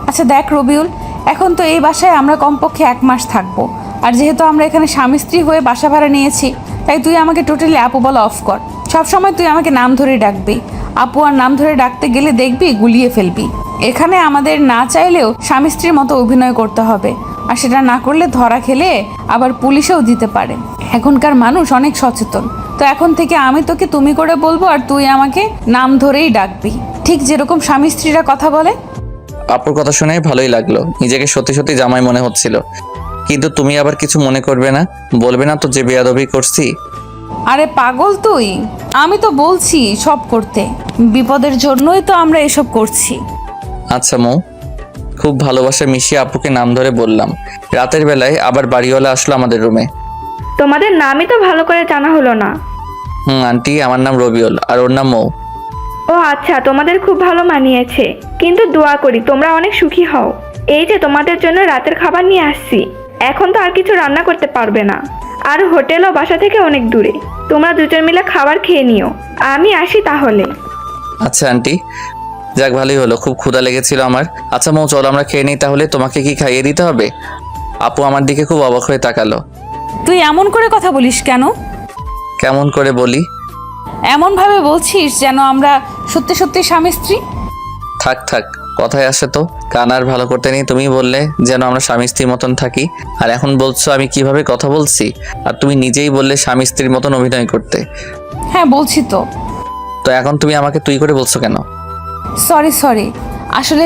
আচ্ছা দেখ রবিউল, এখন তো এই বাসায় আমরা কমপক্ষে 1 মাস থাকবো। আর যেহেতু আমরা এখানে স্বামী স্ত্রী হয়ে বাসা ভাড়া নিয়েছি, তাই তুই আমাকে টোটালি আপু বলা অফ কর। সবসময় তুই আমাকে নাম ধরে ডাকবি। আপু আর নাম ধরে ডাকতে গেলে দেখবি গুলিয়ে ফেলবি। এখানে আমাদের না চাইলেও স্বামী স্ত্রীর মতো অভিনয় করতে হবে, আর সেটা না করলে ধরা খেলে আবার পুলিশেও দিতে পারে। এখনকার মানুষ অনেক সচেতন। তো এখন থেকে আমি তোকে তুমি করে বলবো, আর তুই আমাকে নাম ধরেই ডাকবি, ঠিক যেরকম স্বামী স্ত্রীরা কথা বলে। আপুর কথা শুনে ভালোই লাগলো, নিজেকে সত্যি সত্যি জামাই মনে হচ্ছিল। কিন্তু তুমি আবার কিছু মনে করবে না, বলবে না তো যে বেয়াদবি করছি? আরে পাগল তুই, আমি তো বলছি সব করতে। বিপদের জন্যই তো আমরা এসব করছি। আচ্ছা মৌ, খুব ভালোবাসা মিশিয়ে আপুকে নাম ধরে বললাম। রাতের বেলায় আবার বাড়িওয়ালা আসলো আমাদের রুমে। তোমাদের নামই তো ভালো করে জানা হলো না। আন্টি, আমার নাম রবিউল আর ওর নাম মৌ। ও আচ্ছা, তোমাদের খুব ভালো মানিয়েছে। কিন্তু দোয়া করি তোমরা অনেক সুখী হও। এই যে তোমাদের জন্য রাতের খাবার নিয়ে আসছি। এখন তো আর কিছু রান্না করতে পারবে না, আর হোটেলও বাসা থেকে অনেক দূরে। তোমরা দুজন মিলে খাবার খেয়ে নিও। আমি আসি তাহলে। আচ্ছা আন্টি, যাক ভালোই হলো, খুব ক্ষুধা লেগেছিল আমার। আচ্ছা মৌ, চলো আমরা খেয়ে নিই তাহলে। তোমাকে কি খাইয়ে দিতে হবে? আপু আমার দিকে খুব অবাক হয়ে তাকালো। তুই এমন করে কথা বলিস কেন? কেমন করে বলি? এমনভাবে বলছিস যেন আমরা সত্যি সত্যি স্বামী স্ত্রী। থাক থাক, কথায় আসে তো। কান আর ভালো করতে নেই। তুমি বললে যেন আমরা স্বামী স্ত্রীর মতন থাকি, আর এখন বলছো আমি কিভাবে কথা বলছি। আর তুমি নিজেই বললে স্বামী স্ত্রীর মতন অভিনয় করতে। হ্যাঁ বলছি তো। তো এখন তুমি আমাকে তুই করে বলছো কেন? সরি, আসলে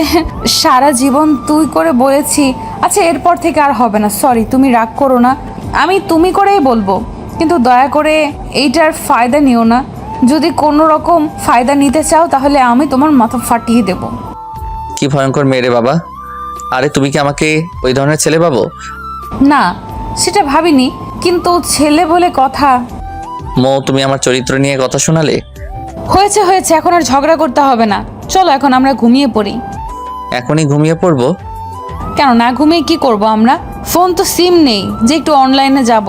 সারা জীবন তুই করে বলেছি। আচ্ছা এরপর থেকে আর হবে না। সরি, তুমি রাগ করো না। আমি তুমি করেই বলবো, কিন্তু দয়া করে এইটার ফায়দা নিও না। যদি কোনো রকম ফায়দা নিতে চাও তাহলে আমি তোমার মাথা ফাটিয়ে দেব। কি ভয়ঙ্কর মেয়ে বাবা। আরে তুমি কি আমাকে ওই ধরনের ছেলে ভাবো? না, সেটা ভাবিনি, কিন্তু ছেলে বলে কথা। মৌ, তুমি আমার চরিত্র নিয়ে কথা শোনালে। হয়েছে, এখন আর ঝগড়া করতে হবে না। চলো এখন আমরা ঘুমিয়ে পড়ি। এখনই ঘুমিয়ে পড়বো? কেন, না ঘুমিয়ে কি করব আমরা? ফোন তো সিম নেই যে একটু অনলাইনে যাব।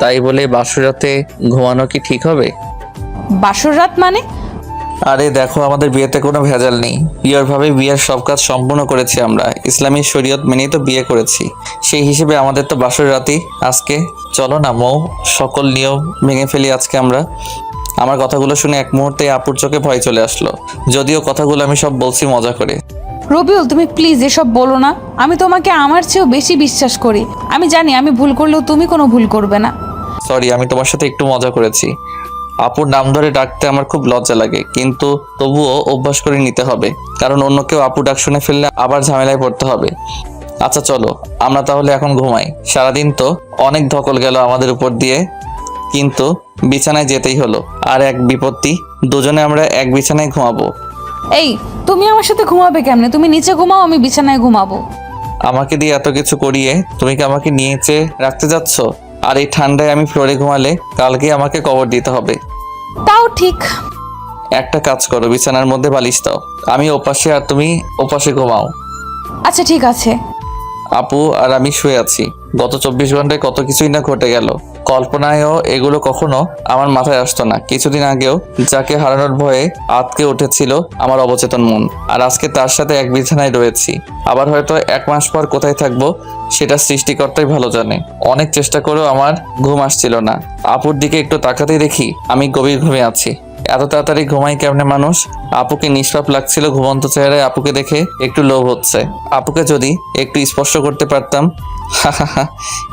তাই বলে বাসর রাতে ঘুমানো কি ঠিক হবে? বাসর রাত মানে? আরে দেখো, আমাদের বিয়েতে কোনো ভেজাল নেই। পিওরভাবে বিয়ের সব কাজ সম্পূর্ণ করেছি আমরা। ইসলামী শরীয়ত মেনেই তো বিয়ে করেছি। সেই হিসেবে আমাদের তো বাসর রাতই আজকে। চলো না মৌ, সকল নিয়ম ভেঙে ফেলি আজকে আমরা। আমার কথাগুলো শুনে এক মুহূর্তে আপুর চোখে ভয় চলে আসলো, যদিও কথাগুলো আমি সব বলছি মজা করে। রবিউল তুমি প্লিজ এসব বলো না। আমি তোমাকে আমার চেয়েও বেশি বিশ্বাস করি। আমি জানি আমি ভুল করলেও তুমি কোনো ভুল করবে না। সরি, আমি তোমার সাথে একটু মজা করেছি। আপুর নাম ধরে ডাকতে আমার খুব লজ্জা লাগে, কিন্তু তবুও অভ্যাস করে নিতে হবে, কারণ অন্য কেউ আপু ডাক শুনে ফেললে আবার ঝামেলায় পড়তে হবে। আচ্ছা চলো আমরা তাহলে এখন ঘুমাই। সারাদিন তো অনেক ধকল গেল আমাদের উপর দিয়ে, কিন্তু বিছানায় যেতেই হলো। আর এক বিপত্তি, দুজনে আমরা এক বিছানায় ঘুমাবো। এই তুমি আমার সাথে ঘুমাবে কেমনে? তুমি নিচে ঘুমাও, আমি বিছানায় ঘুমাবো। আমাকে দিয়ে এত কিছু করিয়ে তুমি কি আমাকে নিচে রাখতে যাচ্ছ? আর এই ঠান্ডায় আমি ফ্লোরে ঘুমালে কালকে আমাকে কবর দিতে হবে। তাও ঠিক। একটা কাজ করো, বিছানার মধ্যে বালিশ দাও, আমি ওপাশে আর তুমি ওপাশে ঘুমাও। আচ্ছা ঠিক আছে। আপু আর আমি শুয়ে আছি। গত 24 ঘন্টায় কত কিছুই না ঘটে গেল। কল্পনায়ও এগুলো কখনো আমার মাথায় আসতো না। কিছুদিন আগেও যাকে হারানোর ভয়ে আঁতকে উঠেছিল আমার অবচেতন মন, আর আজকে তার সাথে এক বিছানায় রয়েছি। আবার হয়তো 1 মাস পর কোথায় থাকবো সেটা সৃষ্টিকর্তাই ভালো জানে। অনেক চেষ্টা করেও আমার ঘুম আসছিল না। আপুর দিকে একটু তাকাতেই দেখি আমি গভীর ঘুমে আছি। এত তাড়াতাড়ি ঘুমাই কেমনে মানুষ? আপুকে নিষ্পাপ লাগছিল ঘুমন্ত চেহারায়। আপুকে দেখে একটু লোভ হচ্ছে। আপুকে যদি একটু স্পর্শ করতে পারতাম।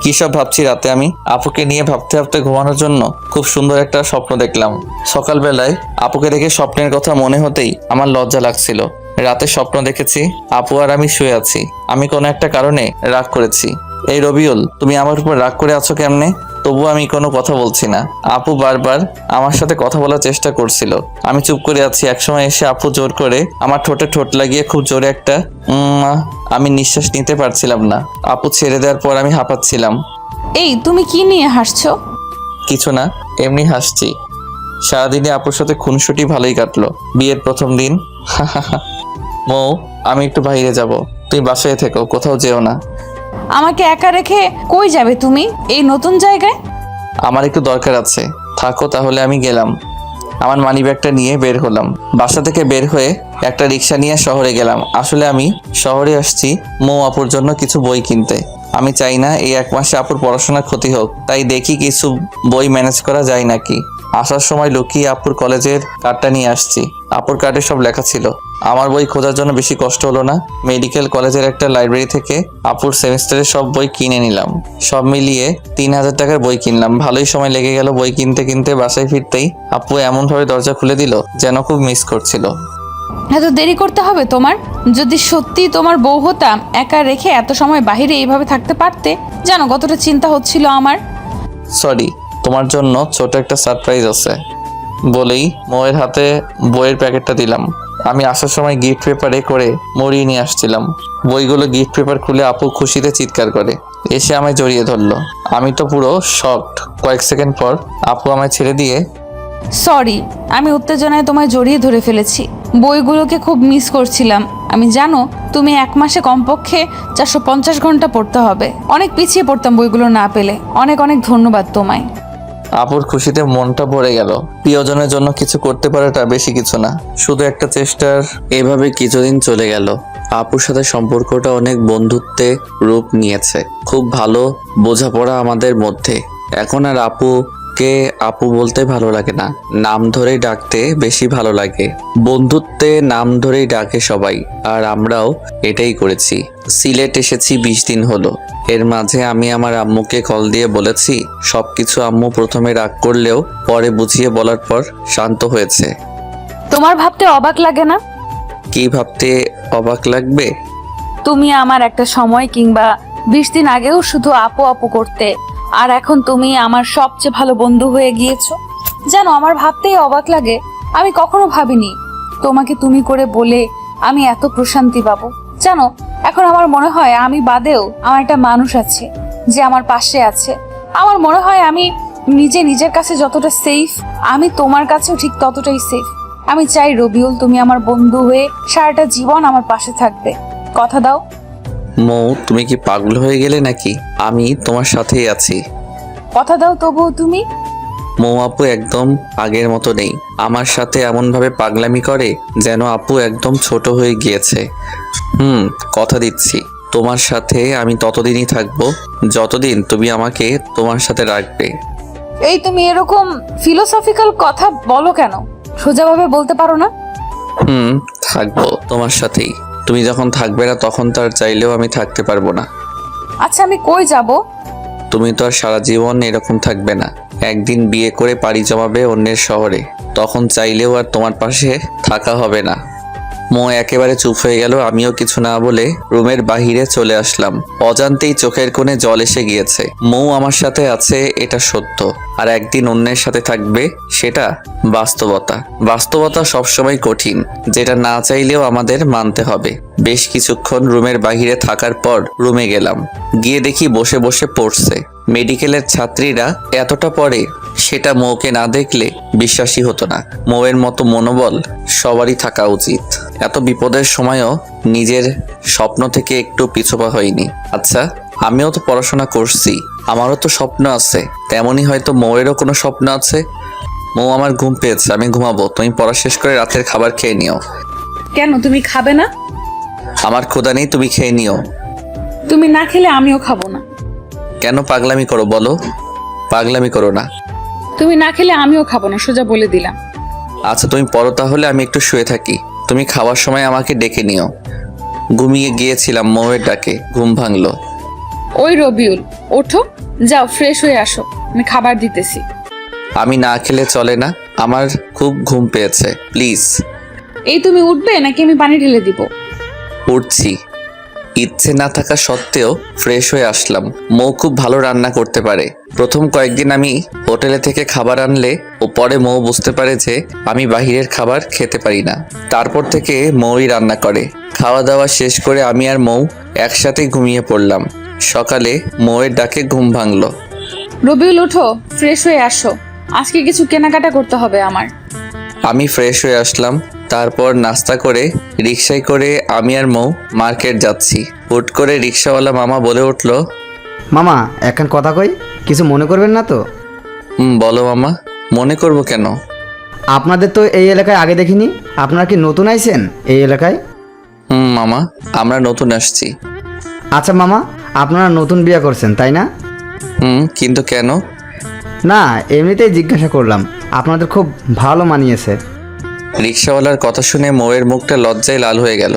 কি সব ভাবছি রাতে আমি। আপুকে নিয়ে ভাবতে ভাবতে ঘুমানোর জন্য খুব সুন্দর একটা স্বপ্ন দেখলাম। সকালবেলায় আপুকে দেখে স্বপ্নের কথা মনে হতেই আমার লজ্জা লাগছিল। রাতে স্বপ্ন দেখেছি আপু আর আমি শুয়ে আছি। আমি কোনো একটা কারণে রাগ করেছি। এই রবিউল, তুমি আমার উপর রাগ করে আছো কেমনে? তবুও আমি কোনো কথা বলছি না। আপু বারবার আমার সাথে কথা বলার চেষ্টা করছিল। আমি চুপ করে আছি। একসময় এসে আপু জোর করে আমার ঠোঁটে ঠোঁট লাগিয়ে খুব জোরে একটা আমি নিঃশ্বাস নিতে পারছিলাম না। আপু ছেড়ে দেওয়ার পর আমি হাঁপাচ্ছিলাম। এই তুমি কি নিয়ে হাসছো? কিছু না, এমনি হাসছি। সারাদিনে আপুর সাথে খুনসুটি ভালোই কাটলো। বিয়ের প্রথম দিন। মৌ, আমি একটু বাইরে যাব, তুমি বাসায় থেকো, কোথাও যেও না। আমাকে একা রেখে কই যাবে তুমি এই নতুন জায়গায়? আমার একটু দরকার আছে, থাকো তাহলে। আমি গেলাম। আমার মানিব্যাগটা নিয়ে বের হলাম। বাসা থেকে বের হয়ে একটা রিক্সা নিয়ে শহরে গেলাম। আসলে আমি শহরে আসছি মৌ আপুর জন্য কিছু বই কিনতে। আমি চাই না এই 1 মাসে আপুর পড়াশোনার ক্ষতি হোক, তাই দেখি কিছু বই ম্যানেজ করা যায় নাকি। আসার সময় লুকিয়ে আপুর কলেজের কার্ডটা নিয়ে আসছি। আপুর কার্ডে সব লেখা ছিল। আমার বই খোঁজার জন্য বেশি কষ্ট হলো না। মেডিকেল কলেজের একটা লাইব্রেরি থেকে আপুর সেমিস্টারের সব বই কিনে নিলাম। সব মিলিয়ে 3000 টাকার বই কিনলাম। ভালোই সময় লেগে গেল বই কিনতে কিনতে। বাসায় ফিরতেই আপু এমনভাবে দরজা খুলে দিল যেন খুব মিস করছিল। এত দেরি করতে হবে তোমার? যদি সত্যি তোমার বউ হতাম, একা রেখে এত সময় বাইরে এইভাবে থাকতে পারতে? জানো কতটা চিন্তা হচ্ছিল আমার। সরি, তোমার জন্য ছোট একটা সারপ্রাইজ আছে বলেই মৌয়ের হাতে বইয়ের প্যাকেটটা দিলাম। আমি আসার সময় গিফট পেপারে করে মরিয়ে নিয়ে আসছিলাম। বইগুলো গিফট পেপার খুলে আপু খুশিতে চিৎকার করে এসে আমায় জড়িয়ে ধরলো। আমি তো পুরো শকড। কয়েক সেকেন্ড পর আপু আমায় ছেড়ে দিয়ে সরি, আমি উত্তেজনায় তোমায় জড়িয়ে ধরে ফেলেছি। বইগুলোকে খুব মিস করছিলাম। আমি জানো তুমি 1 মাসে কমপক্ষে 450 ঘন্টা পড়তে হবে। অনেক পিছিয়ে পড়তাম বইগুলো না পেলে। অনেক অনেক ধন্যবাদ তোমায়। আপুর খুশিতে মনটা ভরে গেল। প্রিয়জনের জন্য কিছু করতে পারাটা বেশি কিছু না, শুধু একটা চেষ্টার। এভাবে কিছুদিন চলে গেল। আপুর সাথে সম্পর্কটা অনেক বন্ধুত্বে রূপ নিয়েছে। খুব ভালো বোঝাপড়া আমাদের মধ্যে। এখন আর আপুকে আপু বলতে ভালো লাগে না, নাম ধরেই ডাকতে বেশি ভালো লাগে। বন্ধুত্বে নাম ধরেই ডাকে সবাই, আর আমরাও এটাই করেছি। সিলেট এসেছি 20 দিন হলো। এর মাঝে আমি আমার আম্মুকে কল দিয়ে বলেছি সবকিছু। আম্মু প্রথমে রাগ করলেও পরে বুঝিয়ে বলার পর শান্ত হয়েছে। তোমার ভাবতে অবাক লাগে না? কি ভাবতে অবাক লাগবে? তুমি আমার একটা সময় কিংবা 20 দিন আগেও শুধু আপু আপু করতে, আর এখন তুমি আমার সবচেয়ে ভালো বন্ধু হয়ে গিয়েছো। জানো আমার ভাবতেই অবাক লাগে। আমি কখনো ভাবিনি তোমাকে তুমি করে বলে আমি এত প্রশান্তি পাবো। জানো এখন আমার মনে হয় আমি বাদেও আমার একটা মানুষ আছে যে আমার পাশে আছে। আমার মনে হয় আমি নিজের কাছে যতটা সেফ, আমি তোমার কাছেও ঠিক ততটাই সেফ। আমি চাই রবিউল তুমি আমার বন্ধু হয়ে সারাটা জীবন আমার পাশে থাকবে। কথা দাও। মৌ, তুমি কি পাগল হয়ে গেলে নাকি? আমি তোমার সাথেই আছি। কথা দাও তবুও তুমি। মৌ আপু একদম আগের মতো নেই। আমার সাথে এমনভাবে পাগলামি করে যেন আপু একদম ছোট হয়ে গিয়েছে। কথা দিচ্ছি তোমার সাথে আমি ততদিনই থাকবো যতদিন তুমি আমাকে তোমার সাথে রাখবে। এই তুমি এরকম ফিলোসফিক্যাল কথা বলো কেন? সোজাভাবে বলতে পারো না? থাকবো তোমার সাথেই। তুমি যখন থাকবে না তখন তার চাইলেও আমি থাকতে পারবো না। আচ্ছা আমি কই যাব? তুমি তো আর সারা জীবন এরকম থাকবে না। একদিন বিয়ে করে পাড়ি জমাবে অন্যের শহরে, তখন চাইলেও আর তোমার পাশে থাকা হবে না। মৌ একেবারে চুপ হয়ে গেল। আমিও কিছু না বলে রুমের বাহিরে চলে আসলাম। অজান্তেই চোখের কোণে জল এসে গিয়েছে। মৌ আমার সাথে আছে এটা সত্য, আর একদিন অন্যের সাথে থাকবে সেটা বাস্তবতা। বাস্তবতা সবসময় কঠিন, যেটা না চাইলেও আমাদের মানতে হবে। বেশ কিছুক্ষণ রুমের বাহিরে থাকার পর রুমে গেলাম। গিয়ে দেখি বসে বসে পড়ছে। মেডিকেলের ছাত্রীরা এতটা পড়ে সেটা মৌকে না দেখলে বিশ্বাসই হতো না। মৌয়ের মতো মনোবল সবারই থাকা উচিত। এত বিপদের সময়ও নিজের স্বপ্ন থেকে একটু পিছপা হয়নি। আচ্ছা, আমিও তো পড়াশোনা করছি, আমারও তো স্বপ্ন আছে, তেমনই হয়তো মৌয়েরও কোনো স্বপ্ন আছে। মৌ, আমার ঘুম পেয়েছে, আমি ঘুমাবো, তুমি পড়া শেষ করে রাতের খাবার খেয়ে নিও। কেন, তুমি খাবে না? আমার ক্ষুধা নেই, তুমি খেয়ে নিও। তুমি না খেলে আমিও খাবো না। কেন পাগলামি করো বলো? পাগলামি করো না। তুমি না খেলে আমিও খাবো না, সোজা বলে দিলাম। আচ্ছা তুমি পড়ো তাহলে, আমি একটু শুয়ে থাকি, তুমি খাওয়ার সময় আমাকে ডেকে নিও। ঘুমিয়ে গিয়েছিলাম, মৌয়ের ডাকে ঘুম ভাঙলো। ওই রবিউল, ওঠো, যাও ফ্রেশ হয়ে আসো, আমি খাবার দিতেছি। আমি না খেলে চলে না, আমার খুব ঘুম পেয়েছে, প্লিজ। এই তুমি উঠবে নাকি আমি পানি ঢেলে দিব? উঠছি। ইচ্ছে না থাকা সত্ত্বেও ফ্রেশ হয়ে আসলাম। মৌ খুব ভালো রান্না করতে পারে। প্রথম কয়েকদিন আমি হোটেলে থেকে খাবার আনলে ও পরে মৌ বুঝতে পারে যে আমি বাহিরের খাবার খেতে পারি না। তারপর থেকে মৌই রান্না করে। খাওয়া দাওয়া শেষ করে আমি আর মৌ একসাথে ঘুমিয়ে পড়লাম। সকালে মৌয়ের ডাকে ঘুম ভাঙলো। রবিউল, ওঠো, ফ্রেশ হয়ে আসো, আজকে কিছু কেনাকাটা করতে হবে আমার। আমি ফ্রেশ হয়ে আসলাম। তারপর নাস্তা করে রিকশায় করে আমি আর মৌ মার্কেট যাচ্ছি। হুট করে রিকশাওয়ালা মামা বলে উঠলো, মামা এখন কথা কই, কিছু মনে করবেন না তো? বলো মামা, মনে করব কেন? আপনাদের তো এই এলাকায় আগে দেখিনি, আপনারা কি নতুন আইছেন এই এলাকায়? মামা, আমরা নতুন আসছি। আচ্ছা মামা, আপনারা নতুন বিয়ে করছেন তাই না? কিন্তু কেন? না, এমনিতেই জিজ্ঞাসা করলাম, আপনাদের খুব ভালো মানিয়েছে। রিকশাওয়ালার কথা শুনে মৌয়ের মুখটা লজ্জায় লাল হয়ে গেল।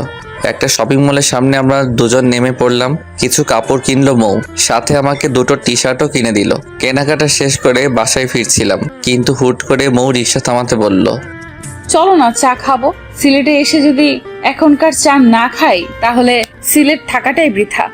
একটা শপিং মলের সামনে আমরা দুজন নেমে পড়লাম। কিছু কাপড় কিনলো মৌ, সাথে আমাকে দুটো টি শার্টও কিনে দিল। কেনাকাটা শেষ করে বাসায় ফিরছিলাম, কিন্তু হুট করে মৌ রিকশা থামাতে বলল, চলো না চা খাবো। সিলেটে এসে যদি এখনকার চা না খাই তাহলে সিলেট থাকাটাই বৃথা।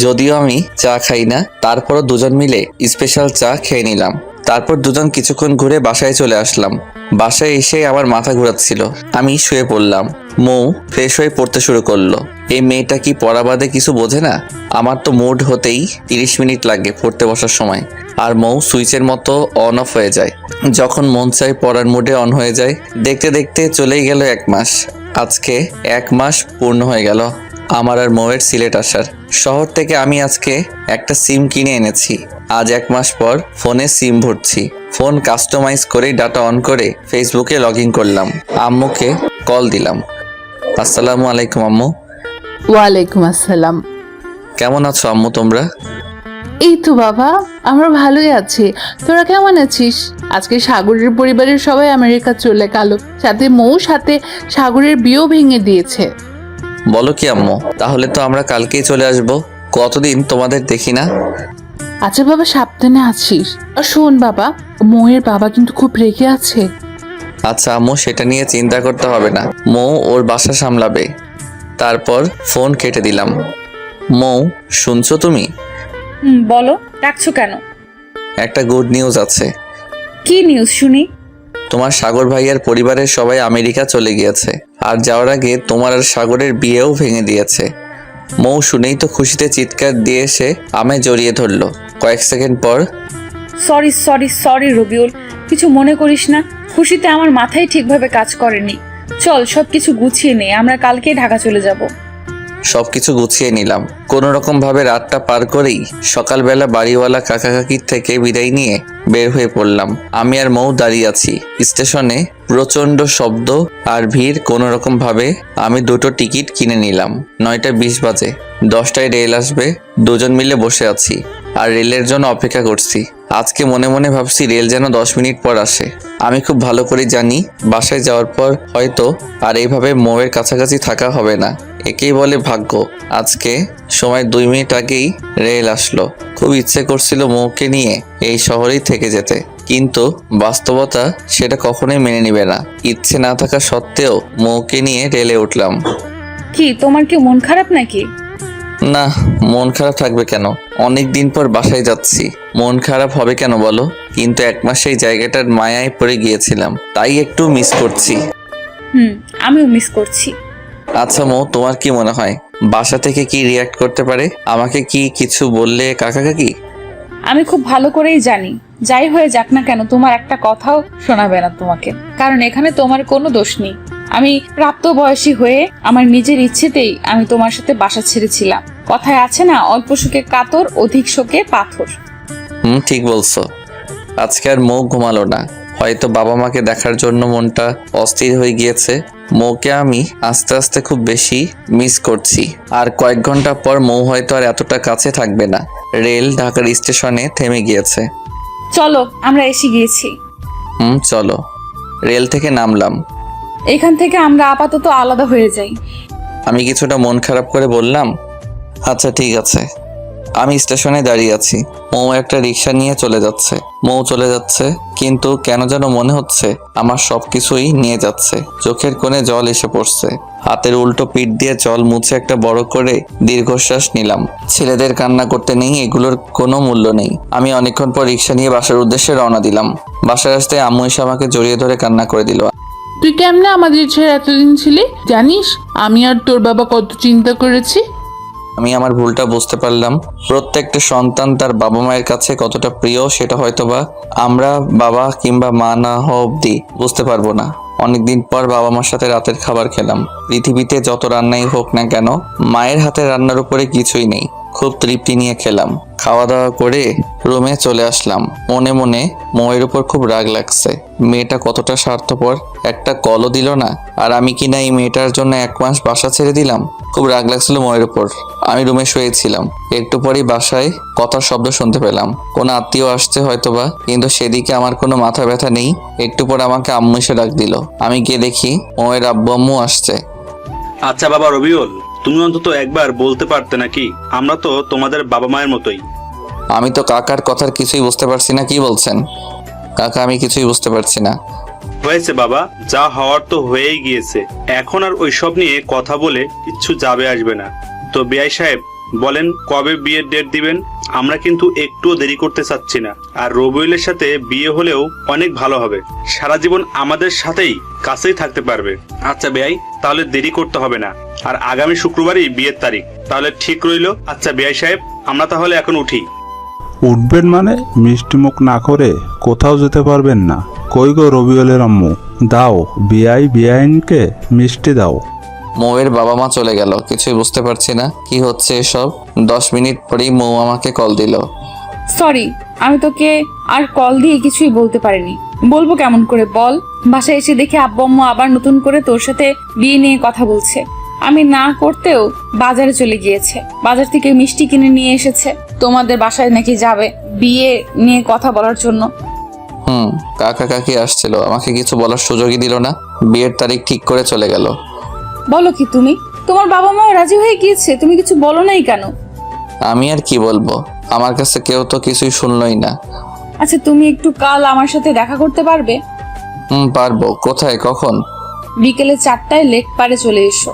যদিও আমি চা খাই না, তারপরও দুজন মিলে স্পেশাল চা খেয়ে নিলাম। তারপর দুজন কিছুক্ষণ ঘুরে বাসায় চলে আসলাম। বাসায় এসে আমার মাথা ঘোরাচ্ছিল, আমি শুয়ে পড়লাম। মৌ ফ্রেশ হয়ে পড়তে শুরু করলো। এই মেয়েটা কি পড়া বাদে কিছু বোঝে না? আমার তো মুড হতেই 30 মিনিট লাগে পড়তে বসার সময়, আর মৌ সুইচের মতো অন অফ হয়ে যায়। যখন মন চাই পড়ার মুডে অন হয়ে যায়। দেখতে দেখতে চলেই গেল 1 মাস। আজকে 1 মাস পূর্ণ হয়ে গেল আমার আর মৌয়ের সিলেট আসার। শহর থেকে আমি আজকে একটা সিম কিনে এনেছি। আজ 1 মাস পর ফোনে সিম ভরছি। ফোন কাস্টমাইজ করে ডাটা অন করে ফেসবুকে লগ ইন করলাম। আম্মুকে কল দিলাম। আসসালামু আলাইকুম আম্মু। ওয়ালাইকুম আসসালাম। কেমন আছো আম্মু তোমরা? এই তো বাবা, আমরা ভালোই আছি। তোরা কেমন আছিস? আজকে সাগরের পরিবারের সবাই আমেরিকা চলে গেল, সাথে মৌ, সাথে সাগরের বিয়েও ভেঙে দিয়েছে। বলো কি আম্মু, তাহলে তো আমরা কালকেই চলে আসব। কতদিন তোমাদের দেখি না। আচ্ছা বাবা, সাবধানে আছিস। আর শোন বাবা, মৌয়ের বাবা কিন্তু খুব রেগে আছে। আচ্ছা আম্মু, সেটা নিয়ে চিন্তা করতে হবে না, মৌ ওর বাসা সামলাবে। তারপর ফোন কেটে দিলাম। মৌ, শুনছো তুমি? বলো, ডাকছো কেন? একটা গুড নিউজ আছে। কি নিউজ শুনি? তোমার সাগর ভাইয়ার পরিবারের সবাই আমেরিকা চলে গিয়েছে, আর যাওয়ার আগে তোমার আর সাগরের বিয়েও ভেঙে দিয়েছে। মৌ শুনেই তো খুশিতে চিৎকার দিয়ে এসে আমায় জড়িয়ে ধরলো। কয়েক সেকেন্ড পর, সরি সরি সরি রবিউল, কিছু মনে করিস না। খুশিতে আমার মাথায় ঠিকভাবে কাজ করেনি। চল সবকিছু গুছিয়ে নে, আমরা কালকেই ঢাকা চলে যাব। সবকিছু গুছিয়ে নিলাম। কোনো রকম ভাবে রাতটা পার করেই সকালবেলা বাড়িওয়ালা কাকা কাকির থেকে বিদায় নিয়ে বের হয়ে পড়লাম। আমি আর মৌ দাঁড়িয়ে আছি স্টেশনে। প্রচন্ড শব্দ আর ভিড়। কোনো রকম ভাবে আমি দুটো টিকিট কিনে নিলাম। 9:20 বাজে, 10টায় রেল আসবে। দুজন মিলে বসে আছি আর রেলের জন্য অপেক্ষা করছি। আজকে মনে মনে ভাবছি রেল যেন 10 মিনিট পর আসে। আমি খুব ভালো করে জানি বাসায় যাওয়ার পর হয়তো আর এইভাবে মৌয়ের কাছাকাছি থাকা হবে না। একেই বলে ভাগ্য। আজকে সময় 2 মিনিট আগেই রেল আসলো। খুব ইচ্ছে করছিল মৌকে নিয়ে এই শহরেই থেকে যেতে, কিন্তু বাস্তবতা সেটা কখনোই মেনে নিবে না। ইচ্ছে না থাকা সত্ত্বেও মৌকে নিয়ে রেলে উঠলাম। কি, তোমার কি মন খারাপ নাকি? না, মন খারাপ থাকবে কেন? অনেক দিন পর বাসায় যাচ্ছি, মন খারাপ হবে কেন বলো? কিন্তু 1 মাস এই জায়গাটার মায়ায় পড়ে গিয়েছিলাম, তাই একটু মিস করছি। আমিও মিস করছি। আচ্ছা মৌ, তোমার কি মনে হয় বাসা থেকে কি রিয়াক্ট করতে পারে? আমাকে কি কিছু বললে কাকা কাকি? আমি খুব ভালো করেই জানি, যাই হয়ে যাক না কেন তোমার একটা কথাও শোনাবে না তোমাকে, কারণ এখানে তোমার কোনো দোষ নেই। আমি প্রাপ্তবয়সী হয়ে আমার নিজের ইচ্ছেতেই আমি তোমার সাথে বাসা ছেড়েছিলাম। কথায় আছে না, অল্প শোকে কাতর, অধিক শোকে পাথর। ঠিক বলছো। আজকে আর মৌ ঘুমালো না, হয়তো বাবা মাকে দেখার জন্য মনটা অস্থির হয়ে গিয়েছে। মৌকে আমি আস্তে আস্তে খুব বেশি মিস করছি। আর কয়েক ঘন্টা পর মৌ হয়তো আর এতটা কাছে থাকবে না। রেল ঢাকার স্টেশনে থেমে গিয়েছে। চলো, আমরা এসে গিয়েছি। চলো। রেল থেকে নামলাম। এখান থেকে আমরা আপাতত আলাদা হয়ে যাই। আমি কিছুটা মন খারাপ করে বললাম, আচ্ছা ঠিক আছে। আমি স্টেশনে দাঁড়িয়ে আছি, মৌ একটা রিক্সা নিয়ে চলে যাচ্ছে। মৌ চলে যাচ্ছে, কিন্তু কেন যেন মনে হচ্ছে আমার সবকিছুই নিয়ে যাচ্ছে। চোখের কোণে জল এসে পড়ছে। হাতের উল্টো পিঠ দিয়ে জল মুছে একটা বড় করে দীর্ঘশ্বাস নিলাম। ছেলেদের কান্না করতে নেই, এগুলোর কোনো মূল্য নেই। আমি অনেকক্ষণ পর রিক্সা নিয়ে বাসার উদ্দেশ্যে রওনা দিলাম। বাসায় আসতে আম্মু এসে আমাকে জড়িয়ে ধরে কান্না করে দিল। তুই কেমনে আমাদের ছেড়ে এতদিন ছিলি জানিস? আমি আর তোর বাবা কত চিন্তা করেছি। আমি আমার ভুলটা বুঝতে পারলাম। প্রত্যেকটা সন্তান তার বাবা মায়ের কাছে কতটা প্রিয় সেটা হয়তোবা আমরা বাবা কিংবা মা না হওয়া অব্দি বুঝতে পারবো না। অনেকদিন পর বাবা মার সাথে রাতের খাবার খেলাম। পৃথিবীতে যত রান্নাই হোক না কেন, মায়ের হাতের রান্নার উপরে কিছুই নেই। খুব তৃপ্তি নিয়ে খেলাম। খাওয়া দাওয়া করে রুমে চলে আসলাম। মনে মনে মৌয়ের উপর খুব রাগ লাগছে। মেয়েটা কতটা স্বার্থপর, একটা কলও দিল না। আর আমি কিনা এই মেয়েটার জন্য 1 মাস বাসা ছেড়ে দিলাম। খুব রাগ লাগছিল মৌয়ের উপর। আমি রুমে শুয়েছিলাম। একটু পরেই বাসায় কথার শব্দ শুনতে পেলাম। কোনো আত্মীয় আসছে হয়তোবা, কিন্তু সেদিকে আমার কোনো মাথা ব্যথা নেই। একটু পর আমাকে আম্মু এসে ডাক দিল। আমি গিয়ে দেখি মৌয়ের আব্বু আম্মু আসছে। আচ্ছা বাবা রবিউল, তুমি অন্তত একবার বলতে পারতে নাকি? আমরা তো তোমাদের বাবা মায়ের মতোই। আমি তো কাকার কথার কিছুই বুঝতে পারছি না। কি বলছেন কাকা? আমি কিছুই বুঝতে পারছি না। হয়েছে বাবা, যা হওয়ার তো হয়েই গিয়েছে। এখন আর ওইসব নিয়ে কথা বলে কিচ্ছু যাবে আসবে না। তো বিআই সাহেব বলেন, কবে বিয়ের ডেট দিবেন? আমরা কিন্তু একটুও দেরি করতে চাচ্ছি না। আর রবিউলের সাথে বিয়ে হলেও অনেক ভালো হবে। সারা জীবন আমাদের সাথেই কাছেই থাকতে পারবে। আচ্ছা বিআই, তাহলে দেরি করতে হবে না। আর আগামী শুক্রবারই বিয়ের তারিখ। তাহলে ঠিক রইল। আচ্ছা বিআই সাহেব, আমরা তাহলে এখন উঠি। উঠবেন মানে মিষ্টি মুখ না করে কোথাও যেতে পারবেন না। কই গো রবিউলের আম্মু, দাও বিআইনকে মিষ্টি দাও। মৌয়ের বাবা মা চলে গেল। কিছুই বুঝতে পারছি না কি হচ্ছে এসব। 10 মিনিট পরেই মৌ আমাকে কল দিল। সরি, আমি তোকে আর কল দিয়ে কিছুই বলতে পারিনি। বলবো কেমন করে বল? বাসায় এসে দেখি আব্বু আম্মু আবার নতুন করে তোর সাথে বিয়ে নিয়ে কথা বলছে। আমি না করতেও বাজারে চলে গিয়েছে। বাজার থেকে মিষ্টি কিনে নিয়ে এসেছে। তোমাদের বাসায় নাকি যাবে বিয়ে নিয়ে কথা বলার জন্য। কাকা কাকি আসছিল, আমাকে কিছু বলার সুযোগই দিল না। বিয়ের তারিখ ঠিক করে চলে গেল। বলো কি তুমি? তোমার বাবা মা রাজি হয়ে গিয়েছে, তুমি কিছু বলো নাই কেন? আমি আর কি বলবো, আমার কাছে কেউ তো কিছুই শুনলই না। আচ্ছা, তুমি একটু কাল আমার সাথে দেখা করতে পারবে? পারবো। কোথায়, কখন? বিকেলে 4টায় লেক পাড়ে চলে এসো।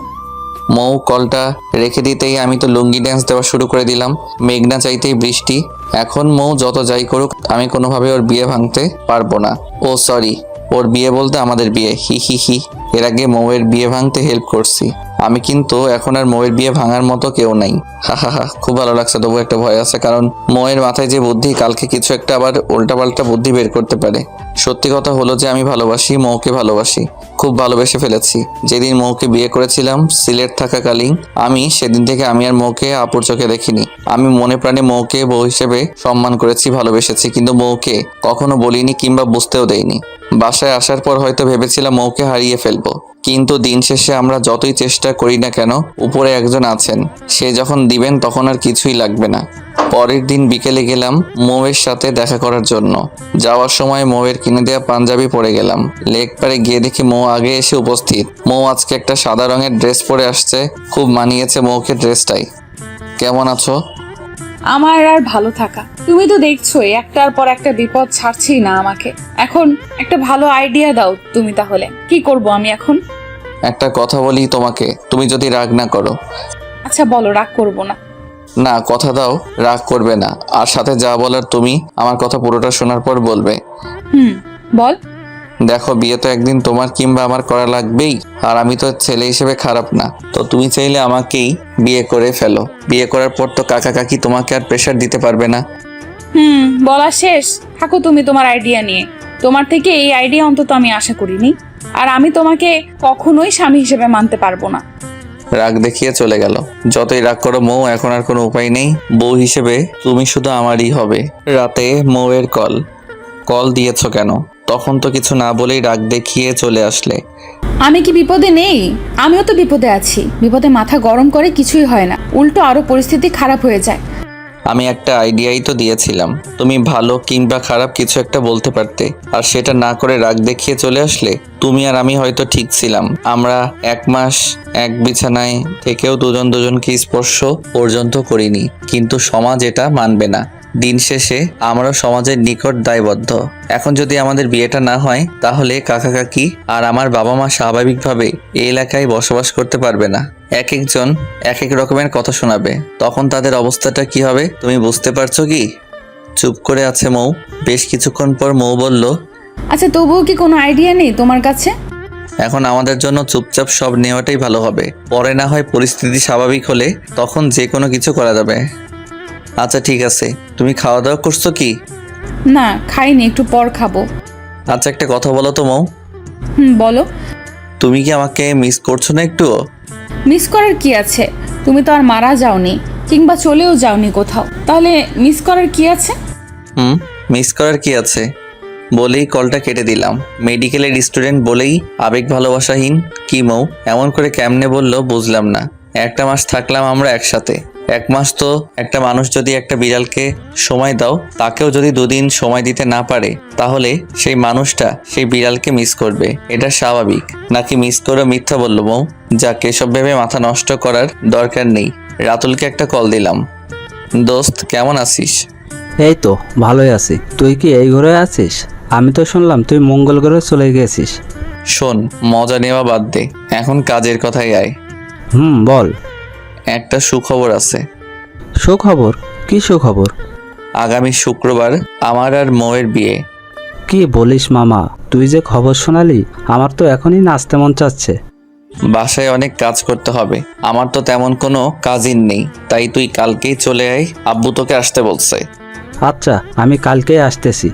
মৌ কলটা রেখে দিতেই আমি তো লুঙ্গি ড্যান্স দেওয়া শুরু করে দিলাম। মেঘনা চাইতেই বৃষ্টি। এখন মৌ যত যাই করুক, আমি কোনোভাবে ওর বিয়ে ভাঙতে পারবো না। ও সরি, ওর বিয়ে বলতে আমাদের বিয়ে। হি হি হি। এর আগে মৌয়ের বিয়ে ভাঙতে হেল্প করছি আমি, কিন্তু এখন আর মৌয়ের বিয়ে ভাঙার মতো কেউ নাই। হা হা হা। খুব ভালো লাগছে, তবু একটা ভয় আছে, কারণ মৌয়ের মাথায় যে বুদ্ধি, কালকে কিছু একটা আবার উল্টাপাল্টা বুদ্ধি বের করতে পারে। সত্যি কথা হলো যে আমি ভালোবাসি, মৌকে ভালোবাসি, খুব ভালোবেসে ফেলেছি। যেদিন মৌকে বিয়ে করেছিলাম সিলেট থাকাকালীন, আমি সেদিন থেকে আমি আর মৌকে আপুর চোখে দেখিনি। আমি মনে প্রাণে মৌকে বউ হিসেবে সম্মান করেছি, ভালোবেসেছি, কিন্তু মৌকে কখনো বলিনি কিংবা বুঝতেও দেইনি। বাসায় আসার পর হয়তো ভেবেছিলাম মৌকে হারিয়ে ফেলবো, কিন্তু দিন শেষে আমরা যতই চেষ্টা করি না কেন, উপরে একজন আছেন, সে যখন দিবেন তখন আর কিছুই লাগবে না। পরের দিন বিকেলে গেলাম মৌয়ের সাথে দেখা করার জন্য। যাওয়ার সময় মৌয়ের কিনে দেওয়া পাঞ্জাবি পরে গেলাম। লেক পারে গিয়ে দেখি মৌ আগে এসে উপস্থিত। মৌ আজকে একটা সাদা রঙের ড্রেস পরে আসছে, খুব মানিয়েছে মৌকে ড্রেসটাই। কেমন আছো? আমার আর ভালো থাকা, তুমি তো দেখছোই একটার পর একটা বিপদ ছাড়ছেই না আমাকে। এখন একটা ভালো আইডিয়া দাও তুমি, তাহলে কি করব আমি এখন? একটা কথা বলি তোমাকে, তুমি যদি রাগ না করো। আচ্ছা বলো, রাগ করব না। না, কথা দাও রাগ করবে না। আর সাথে যা বলার তুমি আমার কথা পুরোটা শোনার পর বলবে। বল। দেখো, বিয়ে তো একদিন তোমার কিংবা আমার করা লাগবেই। আর আমি তো ছেলে হিসেবে খারাপ না, তো তুমি চাইলে আমাকেই বিয়ে করে ফেলো। বিয়ে করার পর তো কাকা কাকি তোমাকে আর প্রেশার দিতে পারবে না। বলা শেষ। থাকো তুমি তোমার আইডিয়া নিয়ে। তোমার থেকে এই আইডিয়া অন্তত আমি আশা করিনি। আর আমি তোমাকে কখনোই স্বামী হিসেবে মানতে পারবো না। রাগ দেখিয়ে চলে গেল। যতই রাগ করো মৌ, এখন আর কোনো উপায় নেই। বউ হিসেবে তুমি শুধু আমারই হবে। রাতে মৌয়ের কল দিয়েছো কেন? তখন তো কিছু না বলেই রাগ দেখিয়ে চলে আসলে। আমি কি বিপদে নেই? আমিও তো বিপদে আছি। বিপদে মাথা গরম করে কিছুই হয় না, উল্টো আরো পরিস্থিতি খারাপ হয়ে যায়। আমি একটা আইডিয়াই তো দিয়েছিলাম, তুমি ভালো কিংবা খারাপ কিছু একটা বলতে পারতে, আর সেটা না করে রাগ দেখিয়ে চলে আসলে। তুমি আর আমি হয়তো ঠিক ছিলাম, আমরা 1 মাস এক বিছানায় থেকেও দুজনকে স্পর্শ পর্যন্ত করিনি, কিন্তু সমাজ এটা মানবে না। দিন শেষে আমরাও সমাজের নিকট দায়বদ্ধ। এখন যদি আমাদের বিয়েটা না হয়, তাহলে কাকা কাকি আর আমার বাবা মা স্বাভাবিকভাবে এই এলাকায় বসবাস করতে পারবে না। এক একজন এক এক রকমের কথা শোনাবে, তখন তাদের অবস্থাটা কি হবে তুমি বুঝতে পারছো কি? চুপ করে আছে মৌ। বেশ কিছুক্ষণ পর মৌ বলল, আচ্ছা, তবুও কি কোনো আইডিয়া নেই তোমার কাছে? এখন আমাদের জন্য চুপচাপ সব নেওয়াটাই ভালো হবে। পরে না হয় পরিস্থিতি স্বাভাবিক হলে তখন যে কোনো কিছু করা যাবে। আচ্ছা ঠিক আছে, তুমি খাওয়া দাওয়া করছো কি? না, খাইনি, একটু পর খাবো। আচ্ছা একটা কথা বলো তো মৌ, বলো। তুমি কি আমাকে মিস করছো না একটুও? মিস করার কি আছে? তুমি তো আর মারা যাওনি কিংবা চলেও যাওনি কোথাও, তাহলে মিস করার কি আছে? মিস করার কি আছে বলেই কলটা কেটে দিলাম। মেডিকেলের স্টুডেন্ট বলেই আবেগ ভালোবাসাহীন? কি মৌ, এমন করে কেমনে বললো বুঝলাম না। 1 মাস থাকলাম আমরা একসাথে। 1 মাস তো একটা মানুষ যদি একটা বিড়ালকে সময় দাও, তাকেও যদি 2 দিন সময় দিতে না পারে, তাহলে সেই মানুষটা সেই বিড়ালকে মিস করবে। এটা স্বাভাবিক নাকি? মিস করে মিথ্যা বললো মৌ। যাক, এসব ভেবে মাথা নষ্ট করার দরকার নেই। রাতুলকে একটা কল দিলাম। দোস্ত কেমন আছিস? এই তো ভালোই আছি। তুই কি এই ঘরে আছিস? আমি তো শুনলাম তুই মঙ্গল গ্রহে চলে গেছিস। শোন, মজা নেওয়া বাদ দে, এখন কাজের কথাই আয়। বল। একটা সুখবর আছে। সুখবর? কি সুখবর? আগামী শুক্রবার আমার আর মৌয়ের বিয়ে। কি বলিস মামা, তুই যে খবর শোনালি, আমার তো এখনই নাচতে মন চাচ্ছে। বাসায় অনেক কাজ করতে হবে, আমার তো তেমন কোনো কাজই নেই, তাই তুই কালকেই চলে আয়, আব্বু তোকে আসতে বলছে। আচ্ছা, আমি কালকেই আসতেছি।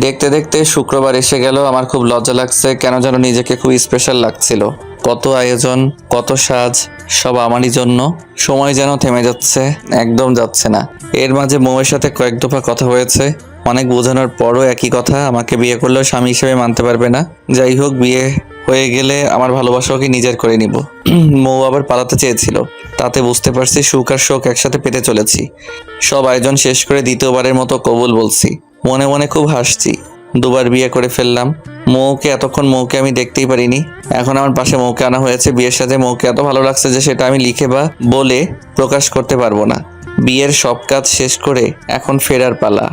দেখতে দেখতে শুক্রবার এসে গেল। আমার খুব লজ্জা লাগছে, কেন যেন নিজেকে খুব স্পেশাল লাগছিল। কত আয়োজন, কত সাজ, সব আমারই জন্য। সময় যেন থেমে যাচ্ছে, একদম যাচ্ছে না। এর মাঝে মৌয়ের সাথে কয়েক দফা কথা হয়েছে। অনেক বোঝানোর পরও একই কথা, আমাকে বিয়ে করলেও স্বামী হিসেবে মানতে পারবে না। যাই হোক, বিয়ে হয়ে গেলে আমার ভালোবাসাকে নিজের করে নিব। মৌ আবার পালাতে চেয়েছিল, তাতে বুঝতে পারছি সুখ আর শোক একসাথে পেতে চলেছি। সব আয়োজন শেষ করে দ্বিতীয়বারের মতো কবুল বলছি। মনে মনে খুব হাসছি, 2বার বিয়ে করে ফেললাম। এতক্ষণ মৌকে আমি দেখতেই পারিনি, এখন আমার পাশে মৌকে আনা হয়েছে। বিয়ের সাথে মৌকে এত ভালো লাগছে যে সেটা আমি লিখে বা বলে প্রকাশ করতে পারবো না। বিয়ের সব কাজ শেষ করে এখন ফেরার পালা।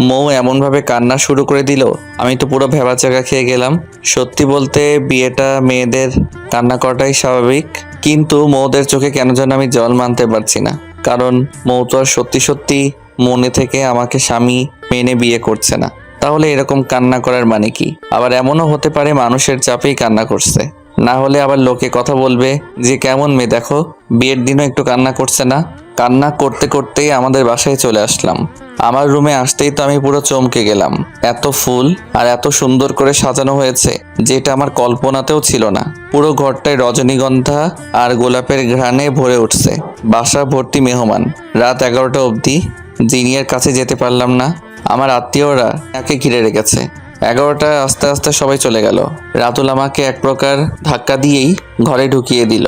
মৌ এমনভাবে কান্না শুরু করে দিল, আমি তো পুরো ভেবাচাকা খেয়ে গেলাম। সত্যি বলতে বিয়েটা মেয়েদের কান্না করাটাই স্বাভাবিক, কিন্তু মৌদের চোখে কেন যেন আমি জল মানতে পারছি না। কারণ মৌ তো আর সত্যি সত্যি মনে থেকে আমাকে স্বামী মেনে বিয়ে করছে না। তাহলে এরকম কান্না করার মানে কি? আবার এমনও হতে পারে মানুষের চাপেই কান্না করছে, না হলে আবার লোকে কথা বলবে যে কেমন মেয়ে দেখো, বিয়ের দিনও একটু কান্না করছে না। কান্না করতে করতেই আমাদের বাসায় চলে আসলাম। আমার রুমে আসতেই তো আমি পুরো চমকে গেলাম। এত ফুল আর এত সুন্দর করে সাজানো হয়েছে, যেটা আমার কল্পনাতেও ছিল না। পুরো ঘরটায় রজনীগন্ধা আর গোলাপের ঘ্রাণে ভরে উঠছে। বাসা ভর্তি মেহমান। রাত 11টা অবধি জিনিয়ার কাছে যেতে পারলাম না, আমার আত্মীয়রা একে ঘিরে রেখেছে। 11টা আস্তে আস্তে সবাই চলে গেল। রাতুল আমাকে এক প্রকার ধাক্কা দিয়েই ঘরে ঢুকিয়ে দিল।